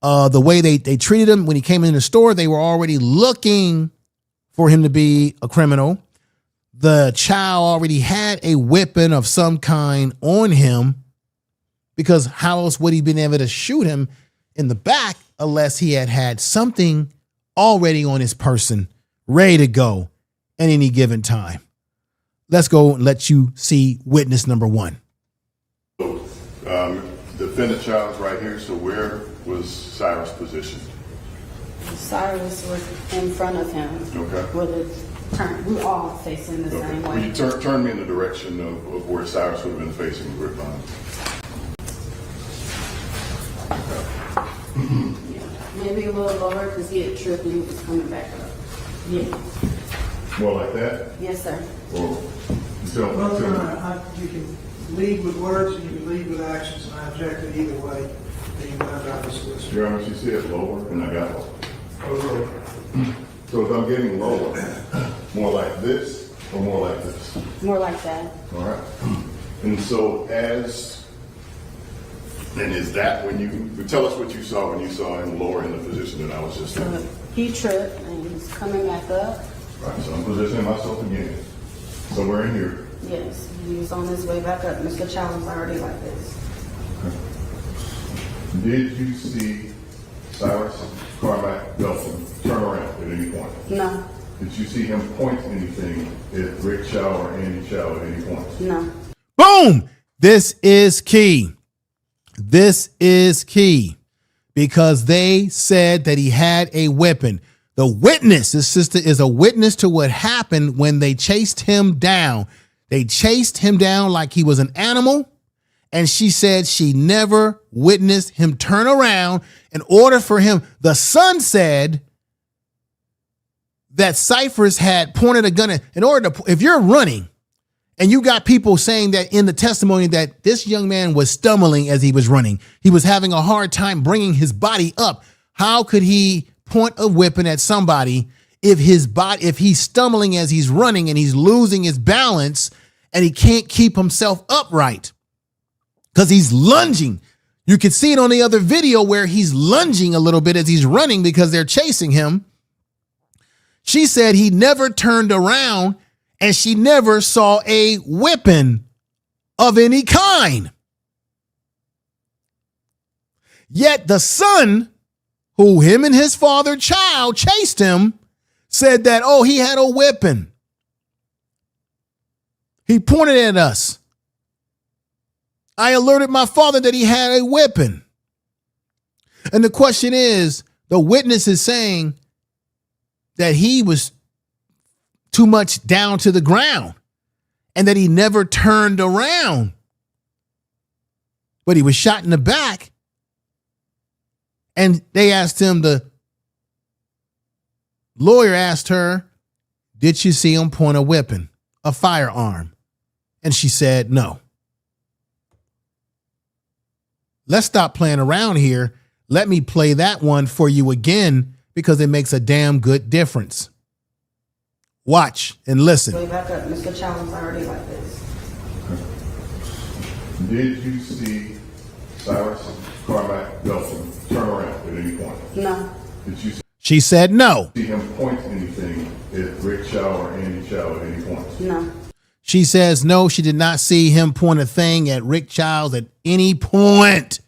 The way they treated him when he came in the store, they were already looking for him to be a criminal. The Chow already had a weapon of some kind on him because how else would he been able to shoot him in the back unless he had something already on his person ready to go at any given time. Let's go and let you see witness number 1. Defendant Child's right here, so where was Cyrus positioned? Cyrus was in front of him. Okay. We're all facing the same way. Will you turn me in the direction of where Cyrus would have been facing the grapevine? Yeah. Maybe a little lower because he had tripped and he was coming back up. Yeah. More like that? Yes, sir. Or you tell me. You can lead with words and you can lead with actions, and I objected either way that you went about this list. Your Honor, she said lower, and I got lower. Oh, So if I'm getting lower, more like this or more like this? More like that. All right. And so and is that when you tell us what you saw when you saw him lower in the position that I was just in? He tripped and he's coming back up. Right, so I'm positioning myself again. Somewhere in here. Yes, he was on his way back up. Mr. Chow was already like this. Did you see Cyrus Carmack-Belton turn around at any point? No, Did you see him point anything at Rick Chow or Andy Chow at any point? no. Boom! This is key. This is key because they said that he had a weapon. The witness, his sister, is a witness to what happened when they chased him down. They chased him down like he was an animal. And she said she never witnessed him turn around in order for him. The son said that Cyrus had pointed a gun in order to, if you're running and you got people saying that in the testimony that this young man was stumbling as he was running, he was having a hard time bringing his body up. How could he point a weapon at somebody if he's stumbling as he's running and he's losing his balance and he can't keep himself upright? Because he's lunging. You can see it on the other video where he's lunging a little bit as he's running because they're chasing him. She said he never turned around and she never saw a weapon of any kind. Yet the son, who him and his father Chow chased him, said that, oh, he had a weapon. He pointed at us. I alerted my father that he had a weapon. And the question is, the witness is saying that he was too much down to the ground and that he never turned around. But he was shot in the back. And they asked him, the lawyer asked her, did you see him point a weapon, a firearm? And she said, no. Let's stop playing around here. Let me play that one for you again because it makes a damn good difference. Watch and listen. Way back up. Mr. Chow was already like this. Did you see Cyrus Carmack-Belton turn around at any point? No. Did you She said no. see him point anything at Rick Chow or Andy Chow at any point? No. She says no, she did not see him point a thing at Rick Chow at any point.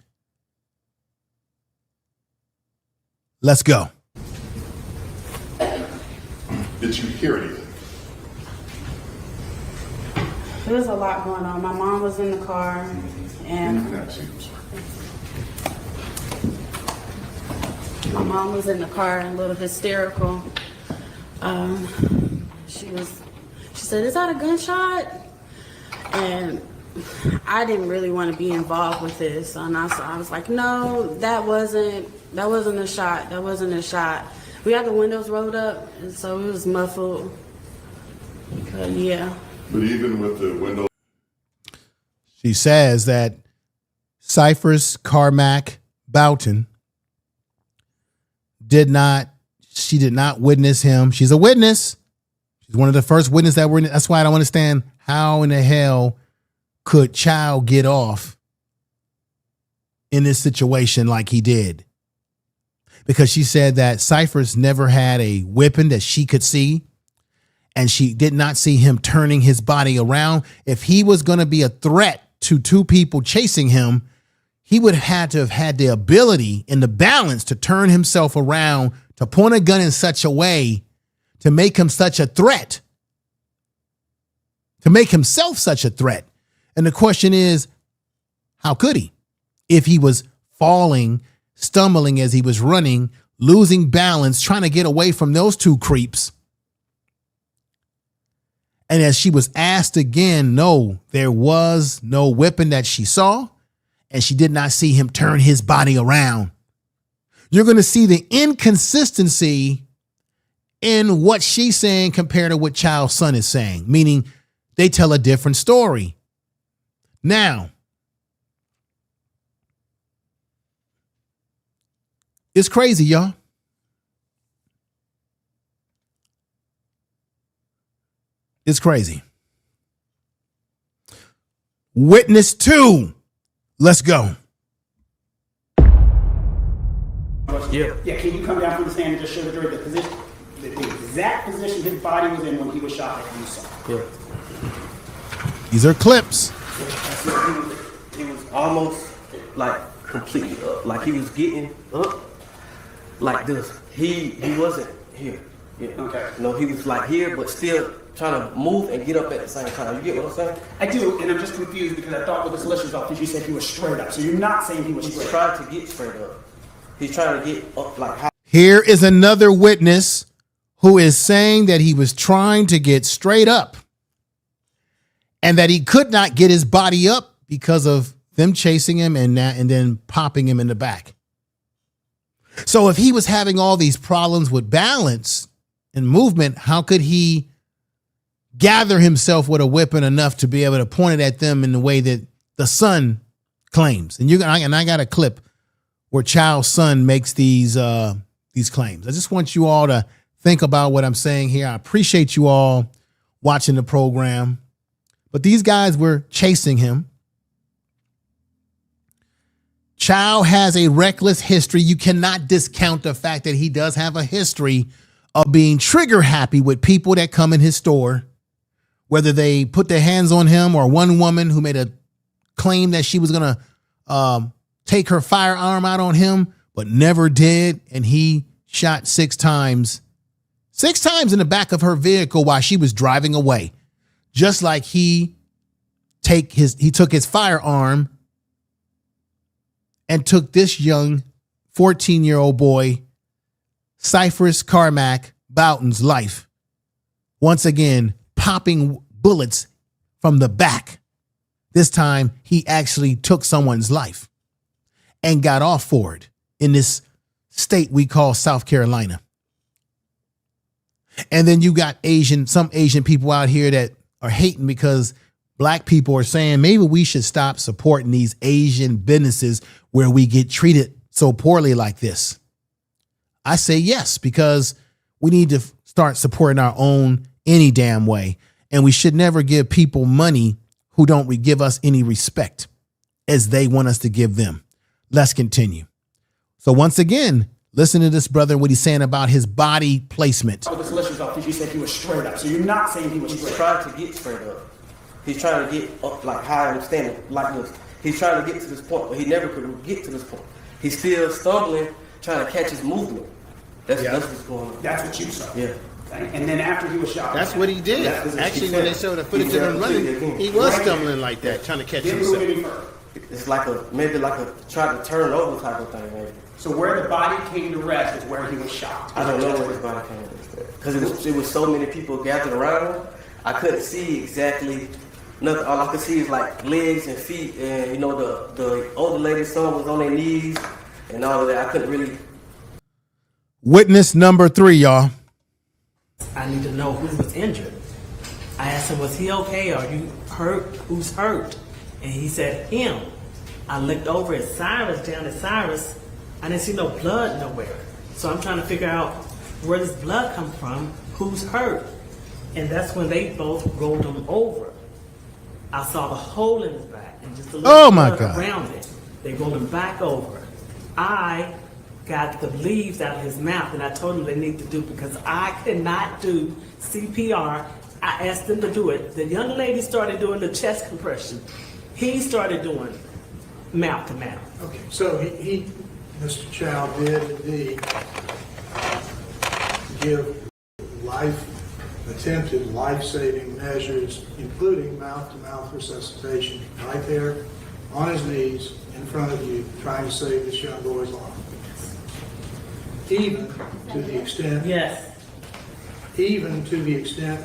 Let's go. Did you hear anything? There was a lot going on. My mom was in the car and my mom was in the car and a little hysterical. She said, is that a gunshot? And I didn't really want to be involved with this. And I was like, no, that wasn't a shot. That wasn't a shot. We had the windows rolled up, and so it was muffled. Yeah. But even with the window. She says that Cyrus Carmack-Belton did not witness him. She's a witness. She's one of the first witnesses that were in it. That's why I don't understand how in the hell could Chow get off in this situation like he did. Because she said that Cyrus never had a weapon that she could see, and she did not see him turning his body around. If he was going to be a threat to two people chasing him, he would have to have had the ability and the balance to turn himself around, to point a gun in such a way to make him such a threat, to make himself such a threat. And the question is, how could he? If he was falling, stumbling as he was running, losing balance, trying to get away from those two creeps. And as she was asked again, no, there was no weapon that she saw, and she did not see him turn his body around. You're going to see the inconsistency in what she's saying compared to what Chow's son is saying, meaning they tell a different story. Now, it's crazy, y'all. It's crazy. Witness 2. Let's go. Yeah, can you come down from the stand and just show the jury the position, the exact position his body was in when he was shot at you saw? Yeah. These are clips. He was almost like completely up, like he was getting up like this. He wasn't here. Yeah. Okay. No, he was like here, but still trying to move and get up at the same time. You get what I'm saying? I do, and I'm just confused because I thought with the solicitor's office you said he was straight up. So you're not saying he was He's straight up. trying to get straight up. He's trying to get up like how. Here is another witness who is saying that he was trying to get straight up and that he could not get his body up because of them chasing him and then popping him in the back. So if he was having all these problems with balance and movement, how could he gather himself with a weapon enough to be able to point it at them in the way that the son claims? And I got a clip where Chow's son makes these claims. I just want you all to think about what I'm saying here. I appreciate you all watching the program, but these guys were chasing him. Chow has a reckless history. You cannot discount the fact that he does have a history of being trigger happy with people that come in his store, whether they put their hands on him or one woman who made a claim that she was going to take her firearm out on him, but never did. And he shot 6 times in the back of her vehicle while she was driving away. Just like he took his firearm and took this young 14-year-old boy, Cyrus Carmack-Belton's life. Once again, popping bullets from the back. This time he actually took someone's life and got off for it in this state we call South Carolina. And then you got some Asian people out here that are hating because black people are saying maybe we should stop supporting these Asian businesses where we get treated so poorly like this. I say yes, because we need to start supporting our own any damn way. And we should never give people money who don't give us any respect as they want us to give them. Let's continue. So once again, listen to this brother and what he's saying about his body placement. With the solicitor's office you said he was straight up. So you're not saying he was He's straight up. trying to get straight up. He's trying to get up like how I'm standing like this. He's trying to get to this point, but he never could get to this point. He's still stumbling, trying to catch his movement. That's what's going on. That's what you saw. Yeah. And then after he was shot. That's what he did. Actually, when they showed the footage of him running, he was stumbling like that, trying to catch Didn't move himself. any further. It's like maybe try to turn over type of thing, maybe. So where the body came to rest is where he was shot. I don't know where his body came from. Because it was so many people gathered around him, I couldn't see exactly nothing. All I could see is like legs and feet, and the older lady's son was on their knees and all of that. I couldn't really. Witness number 3, y'all. I need to know who was injured. I asked him, was he okay? Are you hurt? Who's hurt? And he said, him. I looked over at Cyrus, down at Cyrus. I didn't see no blood nowhere. So I'm trying to figure out where this blood come from, who's hurt. And that's when they both rolled him over. I saw the hole in his back and just a little blood around it. They rolled him back over. I got the leaves out of his mouth, and I told him they need to do, because I could not do CPR. I asked them to do it. The young lady started doing the chest compression. He started doing mouth to mouth. Okay, so he Mr. Chow did indeed give attempted life-saving measures, including mouth-to-mouth resuscitation, right there on his knees in front of you, trying to save this young boy's life. Even to the extent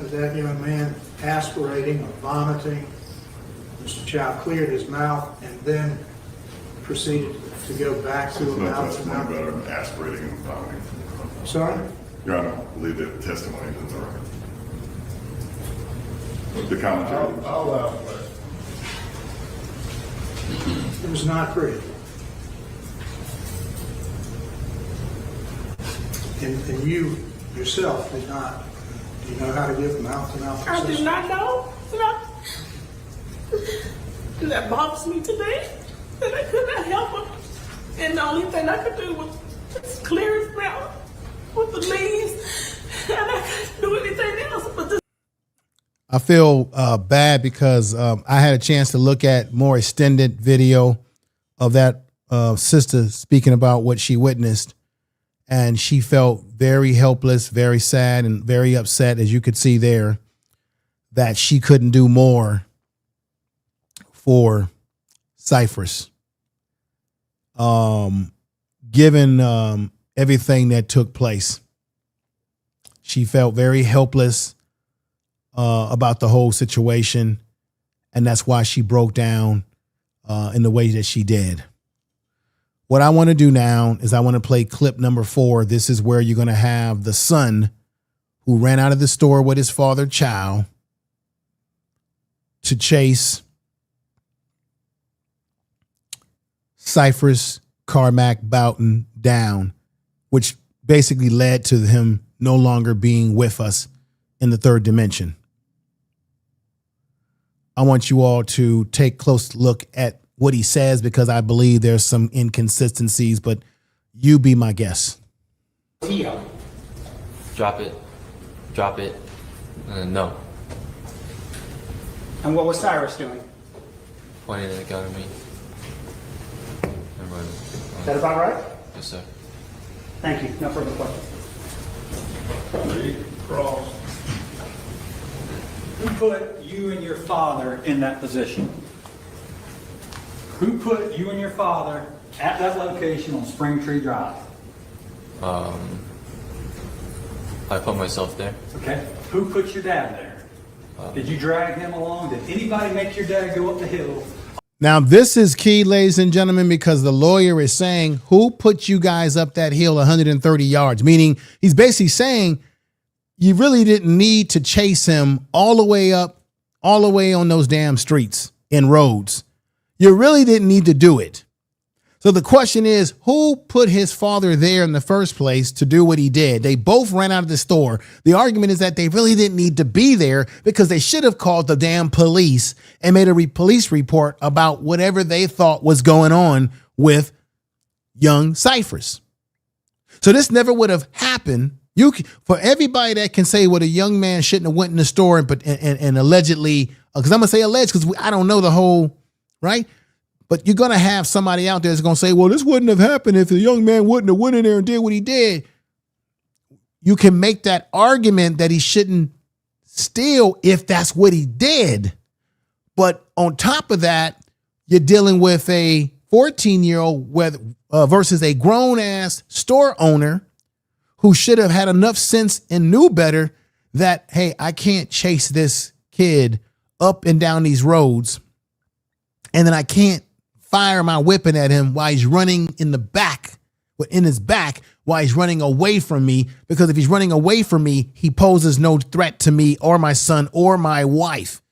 of that young man aspirating or vomiting. Mr. Chow cleared his mouth and then proceeded to go back to a mouth to mouth. Better than aspirating and vomiting. Sorry? Your Honor, I believe that testimony is in the record. The commentary. I'll ask a question. It was not pretty. And you yourself did not. Do you know how to give mouth-to-mouth I assistance? do not know. That bothers me today. That I could not help him. And the only thing I could do was just clear his mouth with the leaves. And I couldn't do anything else but just. I feel bad because I had a chance to look at more extended video of that sister speaking about what she witnessed. And she felt very helpless, very sad, and very upset, as you could see there, that she couldn't do more for Cyrus. Given everything that took place, she felt very helpless about the whole situation, and that's why she broke down in the way that she did. What I want to do now is I want to play clip number 4. This is where you're going to have the son who ran out of the store with his father, Chow, to chase Cyrus Carmack-Belton down, which basically led to him no longer being with us in the third dimension. I want you all to take a close look at what he says, because I believe there's some inconsistencies, but you be my guest. Drop it. No. And what was Cyrus doing? Pointing a gun at me. And running. Is that about right? Yes, sir. Thank you. No further questions. Who put you and your father in that position? Who put you and your father at that location on Spring Tree Drive? I put myself there. Okay. Who put your dad there? Did you drag him along? Did anybody make your dad go up the hill? Now, this is key, ladies and gentlemen, because the lawyer is saying, who put you guys up that hill 130 yards? Meaning he's basically saying you really didn't need to chase him all the way up, all the way on those damn streets and roads. You really didn't need to do it. So the question is, who put his father there in the first place to do what he did? They both ran out of the store. The argument is that they really didn't need to be there because they should have called the damn police and made a police report about whatever they thought was going on with young Cyrus. So this never would have happened. For everybody that can say what a young man shouldn't have went in the store and allegedly, because I'm going to say alleged because I don't know the whole, right? But you're going to have somebody out there that's going to say, well, this wouldn't have happened if the young man wouldn't have went in there and did what he did. You can make that argument that he shouldn't steal if that's what he did. But on top of that, you're dealing with a 14-year-old versus a grown-ass store owner who should have had enough sense and knew better that, hey, I can't chase this kid up and down these roads, and then I can't fire my weapon at him while he's running in his back while he's running away from me, because if he's running away from me, he poses no threat to me or my son or my wife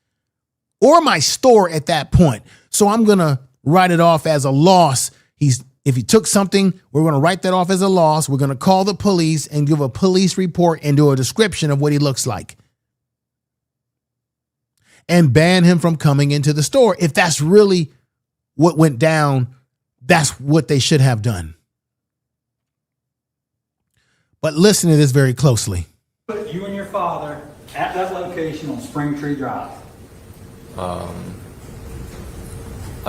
or my store at that point. So I'm going to write it off as a loss. If he took something, we're going to write that off as a loss. We're going to call the police and give a police report and do a description of what he looks like and ban him from coming into the store. If that's really what went down, that's what they should have done. But listen to this very closely. Put you and your father at that location on Spring Tree Drive. I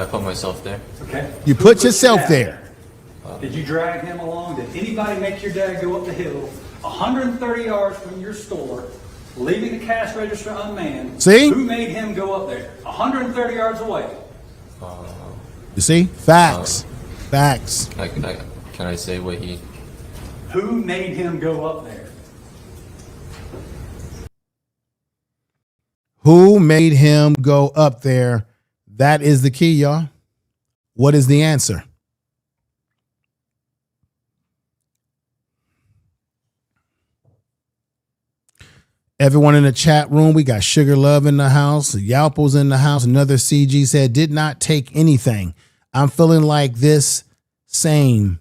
put myself there. Okay. You Who put your yourself dad there. Did you drag him along? Did anybody make your dad go up the hill 130 yards from your store, leaving the cash register unmanned? See? Who made him go up there 130 yards away? You see? Facts. Facts. Can I say what he... Who made him go up there? Who made him go up there? That is the key, y'all. What is the answer? Everyone in the chat room, we got Sugar Love in the house. Yalpo's in the house. Another CG said, did not take anything. I'm feeling like this same.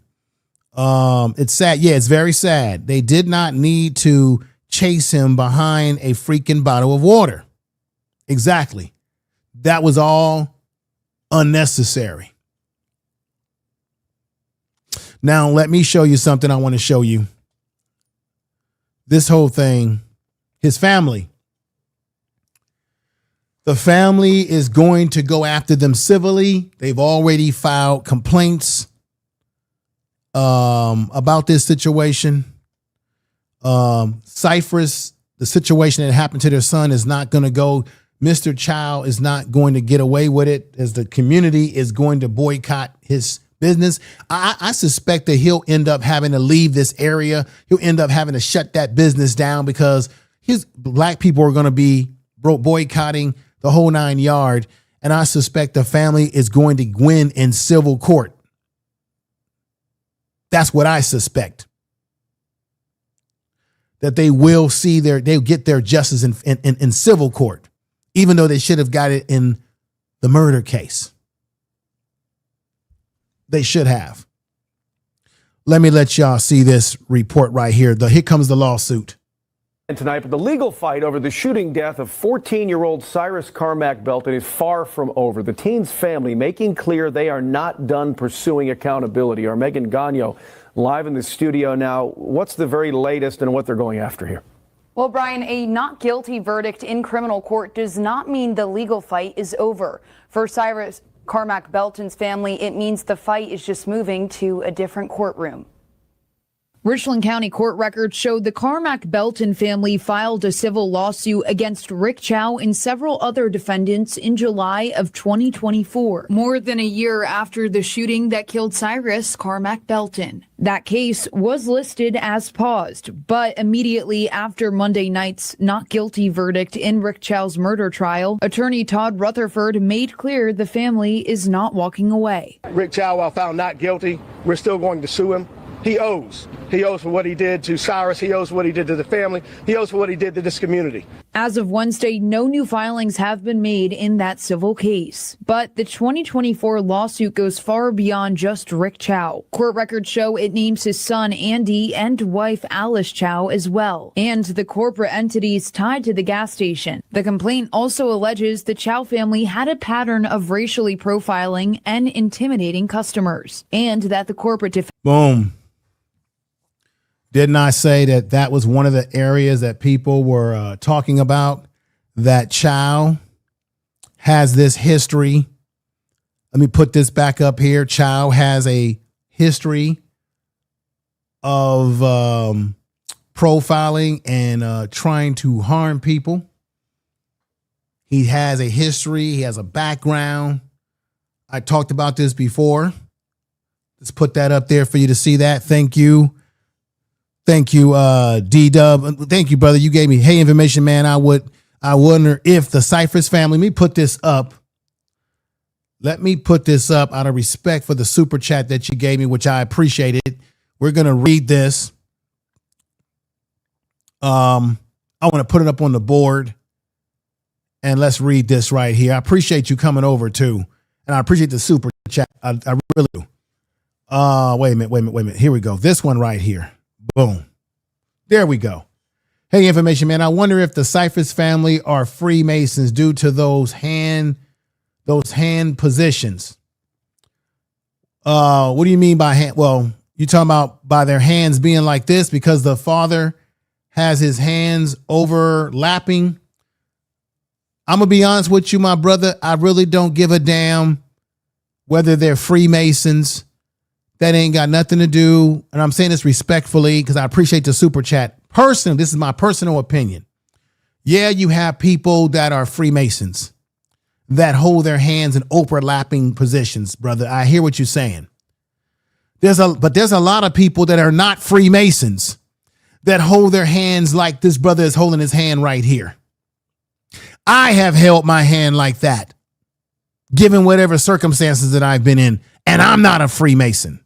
It's sad. Yeah, it's very sad. They did not need to chase him behind a freaking bottle of water. Exactly. That was all unnecessary. Now, let me show you something I want to show you. This whole thing, his family. The family is going to go after them civilly. They've already filed complaints about this situation. Cyrus, the situation that happened to their son is not going to go. Mr. Chow is not going to get away with it, as the community is going to boycott his business. I suspect that he'll end up having to leave this area. He'll end up having to shut that business down because his black people are going to be boycotting the whole 9 yards. And I suspect the family is going to win in civil court. That's what I suspect. That they will see they'll get their justice in civil court, even though they should have got it in the murder case. They should have. Let me let y'all see this report right here. Here comes the lawsuit. And tonight, but the legal fight over the shooting death of 14-year-old Cyrus Carmack-Belton is far from over. The teen's family making clear they are not done pursuing accountability. Our Megan Gagno live in the studio now. What's the very latest and what they're going after here? Well, Brian, a not guilty verdict in criminal court does not mean the legal fight is over. For Cyrus Carmack-Belton's family, it means the fight is just moving to a different courtroom. Richland County court records showed the Carmack-Belton family filed a civil lawsuit against Rick Chow and several other defendants in July of 2024, more than a year after the shooting that killed Cyrus Carmack-Belton. That case was listed as paused, but immediately after Monday night's not guilty verdict in Rick Chow's murder trial, attorney Todd Rutherford made clear the family is not walking away. Rick Chow, while found not guilty, we're still going to sue him. He owes. He owes for what he did to Cyrus. He owes for what he did to the family. He owes for what he did to this community. As of Wednesday, no new filings have been made in that civil case. But the 2024 lawsuit goes far beyond just Rick Chow. Court records show it names his son Andy and wife Alice Chow as well, and the corporate entities tied to the gas station. The complaint also alleges the Chow family had a pattern of racially profiling and intimidating customers, and that the corporate Boom. Didn't I say that that was one of the areas that people were talking about, that Chow has this history? Let me put this back up here. Chow has a history of profiling and trying to harm people. He has a history. He has a background. I talked about this before. Let's put that up there for you to see that. Thank you. Thank you, D-Dub. Thank you, brother. You gave me information, man. I wonder if the Cyrus family, let me put this up. Let me put this up out of respect for the super chat that you gave me, which I appreciated. We're going to read this. I want to put it up on the board, and let's read this right here. I appreciate you coming over too. And I appreciate the super chat. I really do. Wait a minute. Here we go. This one right here. Boom. There we go. Hey, information, man. I wonder if the Cyrus family are Freemasons due to those hand positions. What do you mean by hand? Well, you talking about by their hands being like this because the father has his hands overlapping. I'm going to be honest with you, my brother. I really don't give a damn whether they're Freemasons. That ain't got nothing to do. And I'm saying this respectfully because I appreciate the super chat. Personally, this is my personal opinion. Yeah, you have people that are Freemasons that hold their hands in overlapping positions, brother. I hear what you're saying. But there's a lot of people that are not Freemasons that hold their hands like this brother is holding his hand right here. I have held my hand like that, given whatever circumstances that I've been in, and I'm not a Freemason.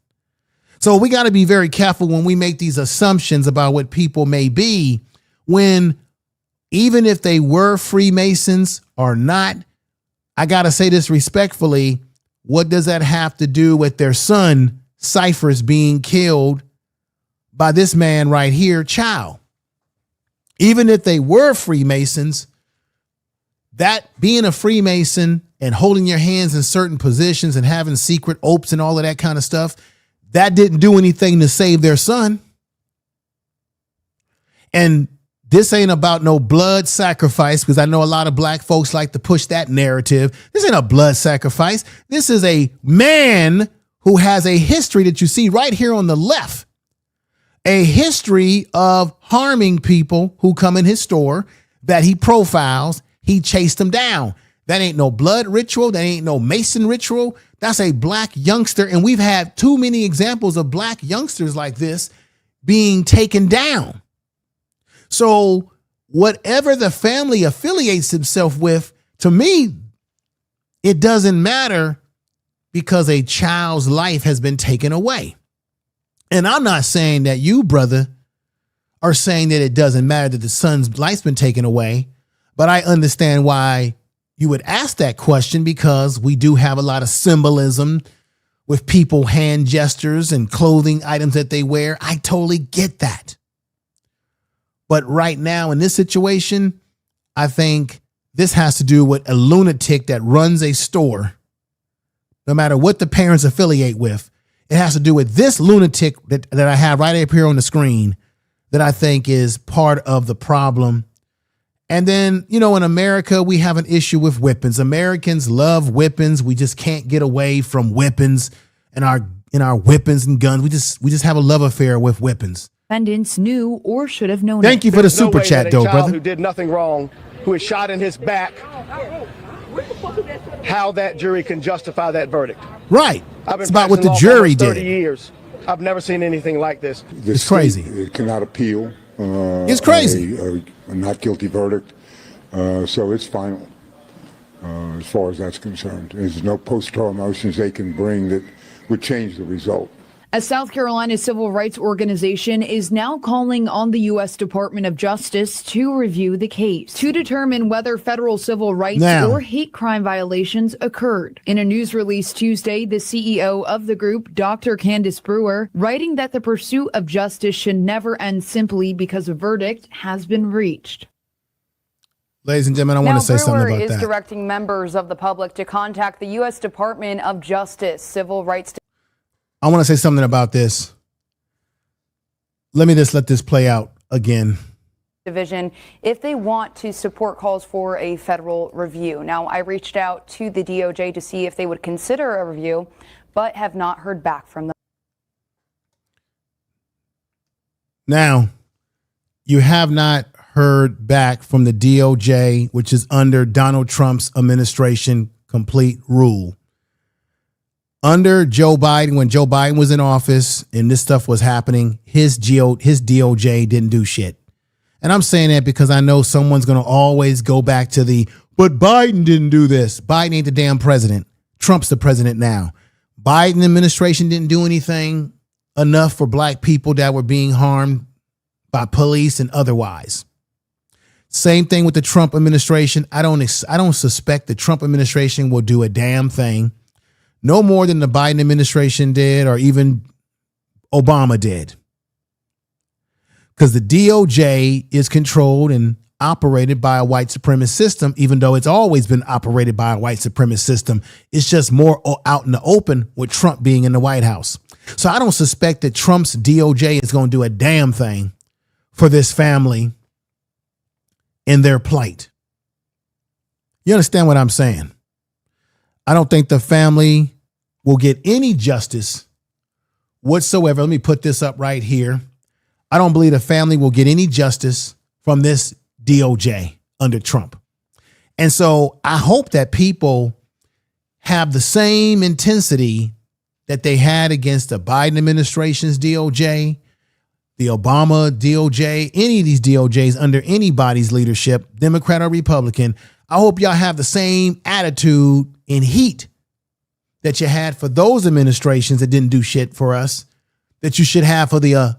So we got to be very careful when we make these assumptions about what people may be, when even if they were Freemasons or not, I got to say this respectfully, what does that have to do with their son, Cyrus, being killed by this man right here, Chow? Even if they were Freemasons, that being a Freemason and holding your hands in certain positions and having secret oaths and all of that kind of stuff, that didn't do anything to save their son. And this ain't about no blood sacrifice, because I know a lot of black folks like to push that narrative. This ain't a blood sacrifice. This is a man who has a history that you see right here on the left, a history of harming people who come in his store that he profiles. He chased them down. That ain't no blood ritual. That ain't no Mason ritual. That's a black youngster. And we've had too many examples of black youngsters like this being taken down. So whatever the family affiliates himself with, to me, it doesn't matter, because a child's life has been taken away. And I'm not saying that you, brother, are saying that it doesn't matter that the son's life's been taken away, but I understand why you would ask that question, because we do have a lot of symbolism with people, hand gestures and clothing items that they wear. I totally get that. But right now in this situation, I think this has to do with a lunatic that runs a store. No matter what the parents affiliate with, it has to do with this lunatic that I have right up here on the screen that I think is part of the problem. And then, in America, we have an issue with weapons. Americans love weapons. We just can't get away from weapons and our weapons and guns. We just have a love affair with weapons. Defendants knew or should have known. Thank you for the super chat, though, brother. Who did nothing wrong, who is shot in his back, how that jury can justify that verdict. Right. It's about what the law jury for 30 did. years. I've never seen anything like this. It's crazy. It cannot appeal. It's crazy. A not guilty verdict. So it's final as far as that's concerned. There's no post-trial motions they can bring that would change the result. A South Carolina civil rights organization is now calling on the U.S. Department of Justice to review the case to determine whether federal civil rights or hate crime violations occurred. In a news release Tuesday, the CEO of the group, Dr. Candace Brewer, writing that the pursuit of justice should never end simply because a verdict has been reached. Ladies and gentlemen, I want to say something about Brewer that. is directing members of the public to contact the U.S. Department of Justice Civil Rights. I want to say something about this. Let me just let this play out again. Division if they want to support calls for a federal review. Now, I reached out to the DOJ to see if they would consider a review, but have not heard back from them. Now, you have not heard back from the DOJ, which is under Donald Trump's administration complete rule. Under Joe Biden, when Joe Biden was in office and this stuff was happening, his DOJ didn't do shit. And I'm saying that because I know someone's going to always go back to but Biden didn't do this. Biden ain't the damn president. Trump's the president now. Biden administration didn't do anything enough for black people that were being harmed by police and otherwise. Same thing with the Trump administration. I don't suspect the Trump administration will do a damn thing. No more than the Biden administration did or even Obama did. Because the DOJ is controlled and operated by a white supremacist system, even though it's always been operated by a white supremacist system. It's just more out in the open with Trump being in the White House. So I don't suspect that Trump's DOJ is going to do a damn thing for this family in their plight. You understand what I'm saying? I don't think the family will get any justice whatsoever. Let me put this up right here. I don't believe the family will get any justice from this DOJ under Trump. And so I hope that people have the same intensity that they had against the Biden administration's DOJ, the Obama DOJ, any of these DOJs under anybody's leadership, Democrat or Republican. I hope y'all have the same attitude and heat that you had for those administrations that didn't do shit for us, that you should have for the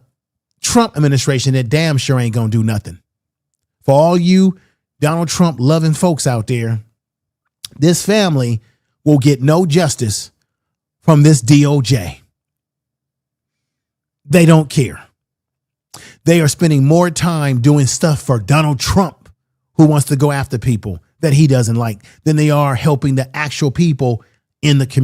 Trump administration that damn sure ain't gonna do nothing. For all you Donald Trump loving folks out there, this family will get no justice from this DOJ. They don't care. They are spending more time doing stuff for Donald Trump, who wants to go after people that he doesn't like, than they are helping the actual people in the community.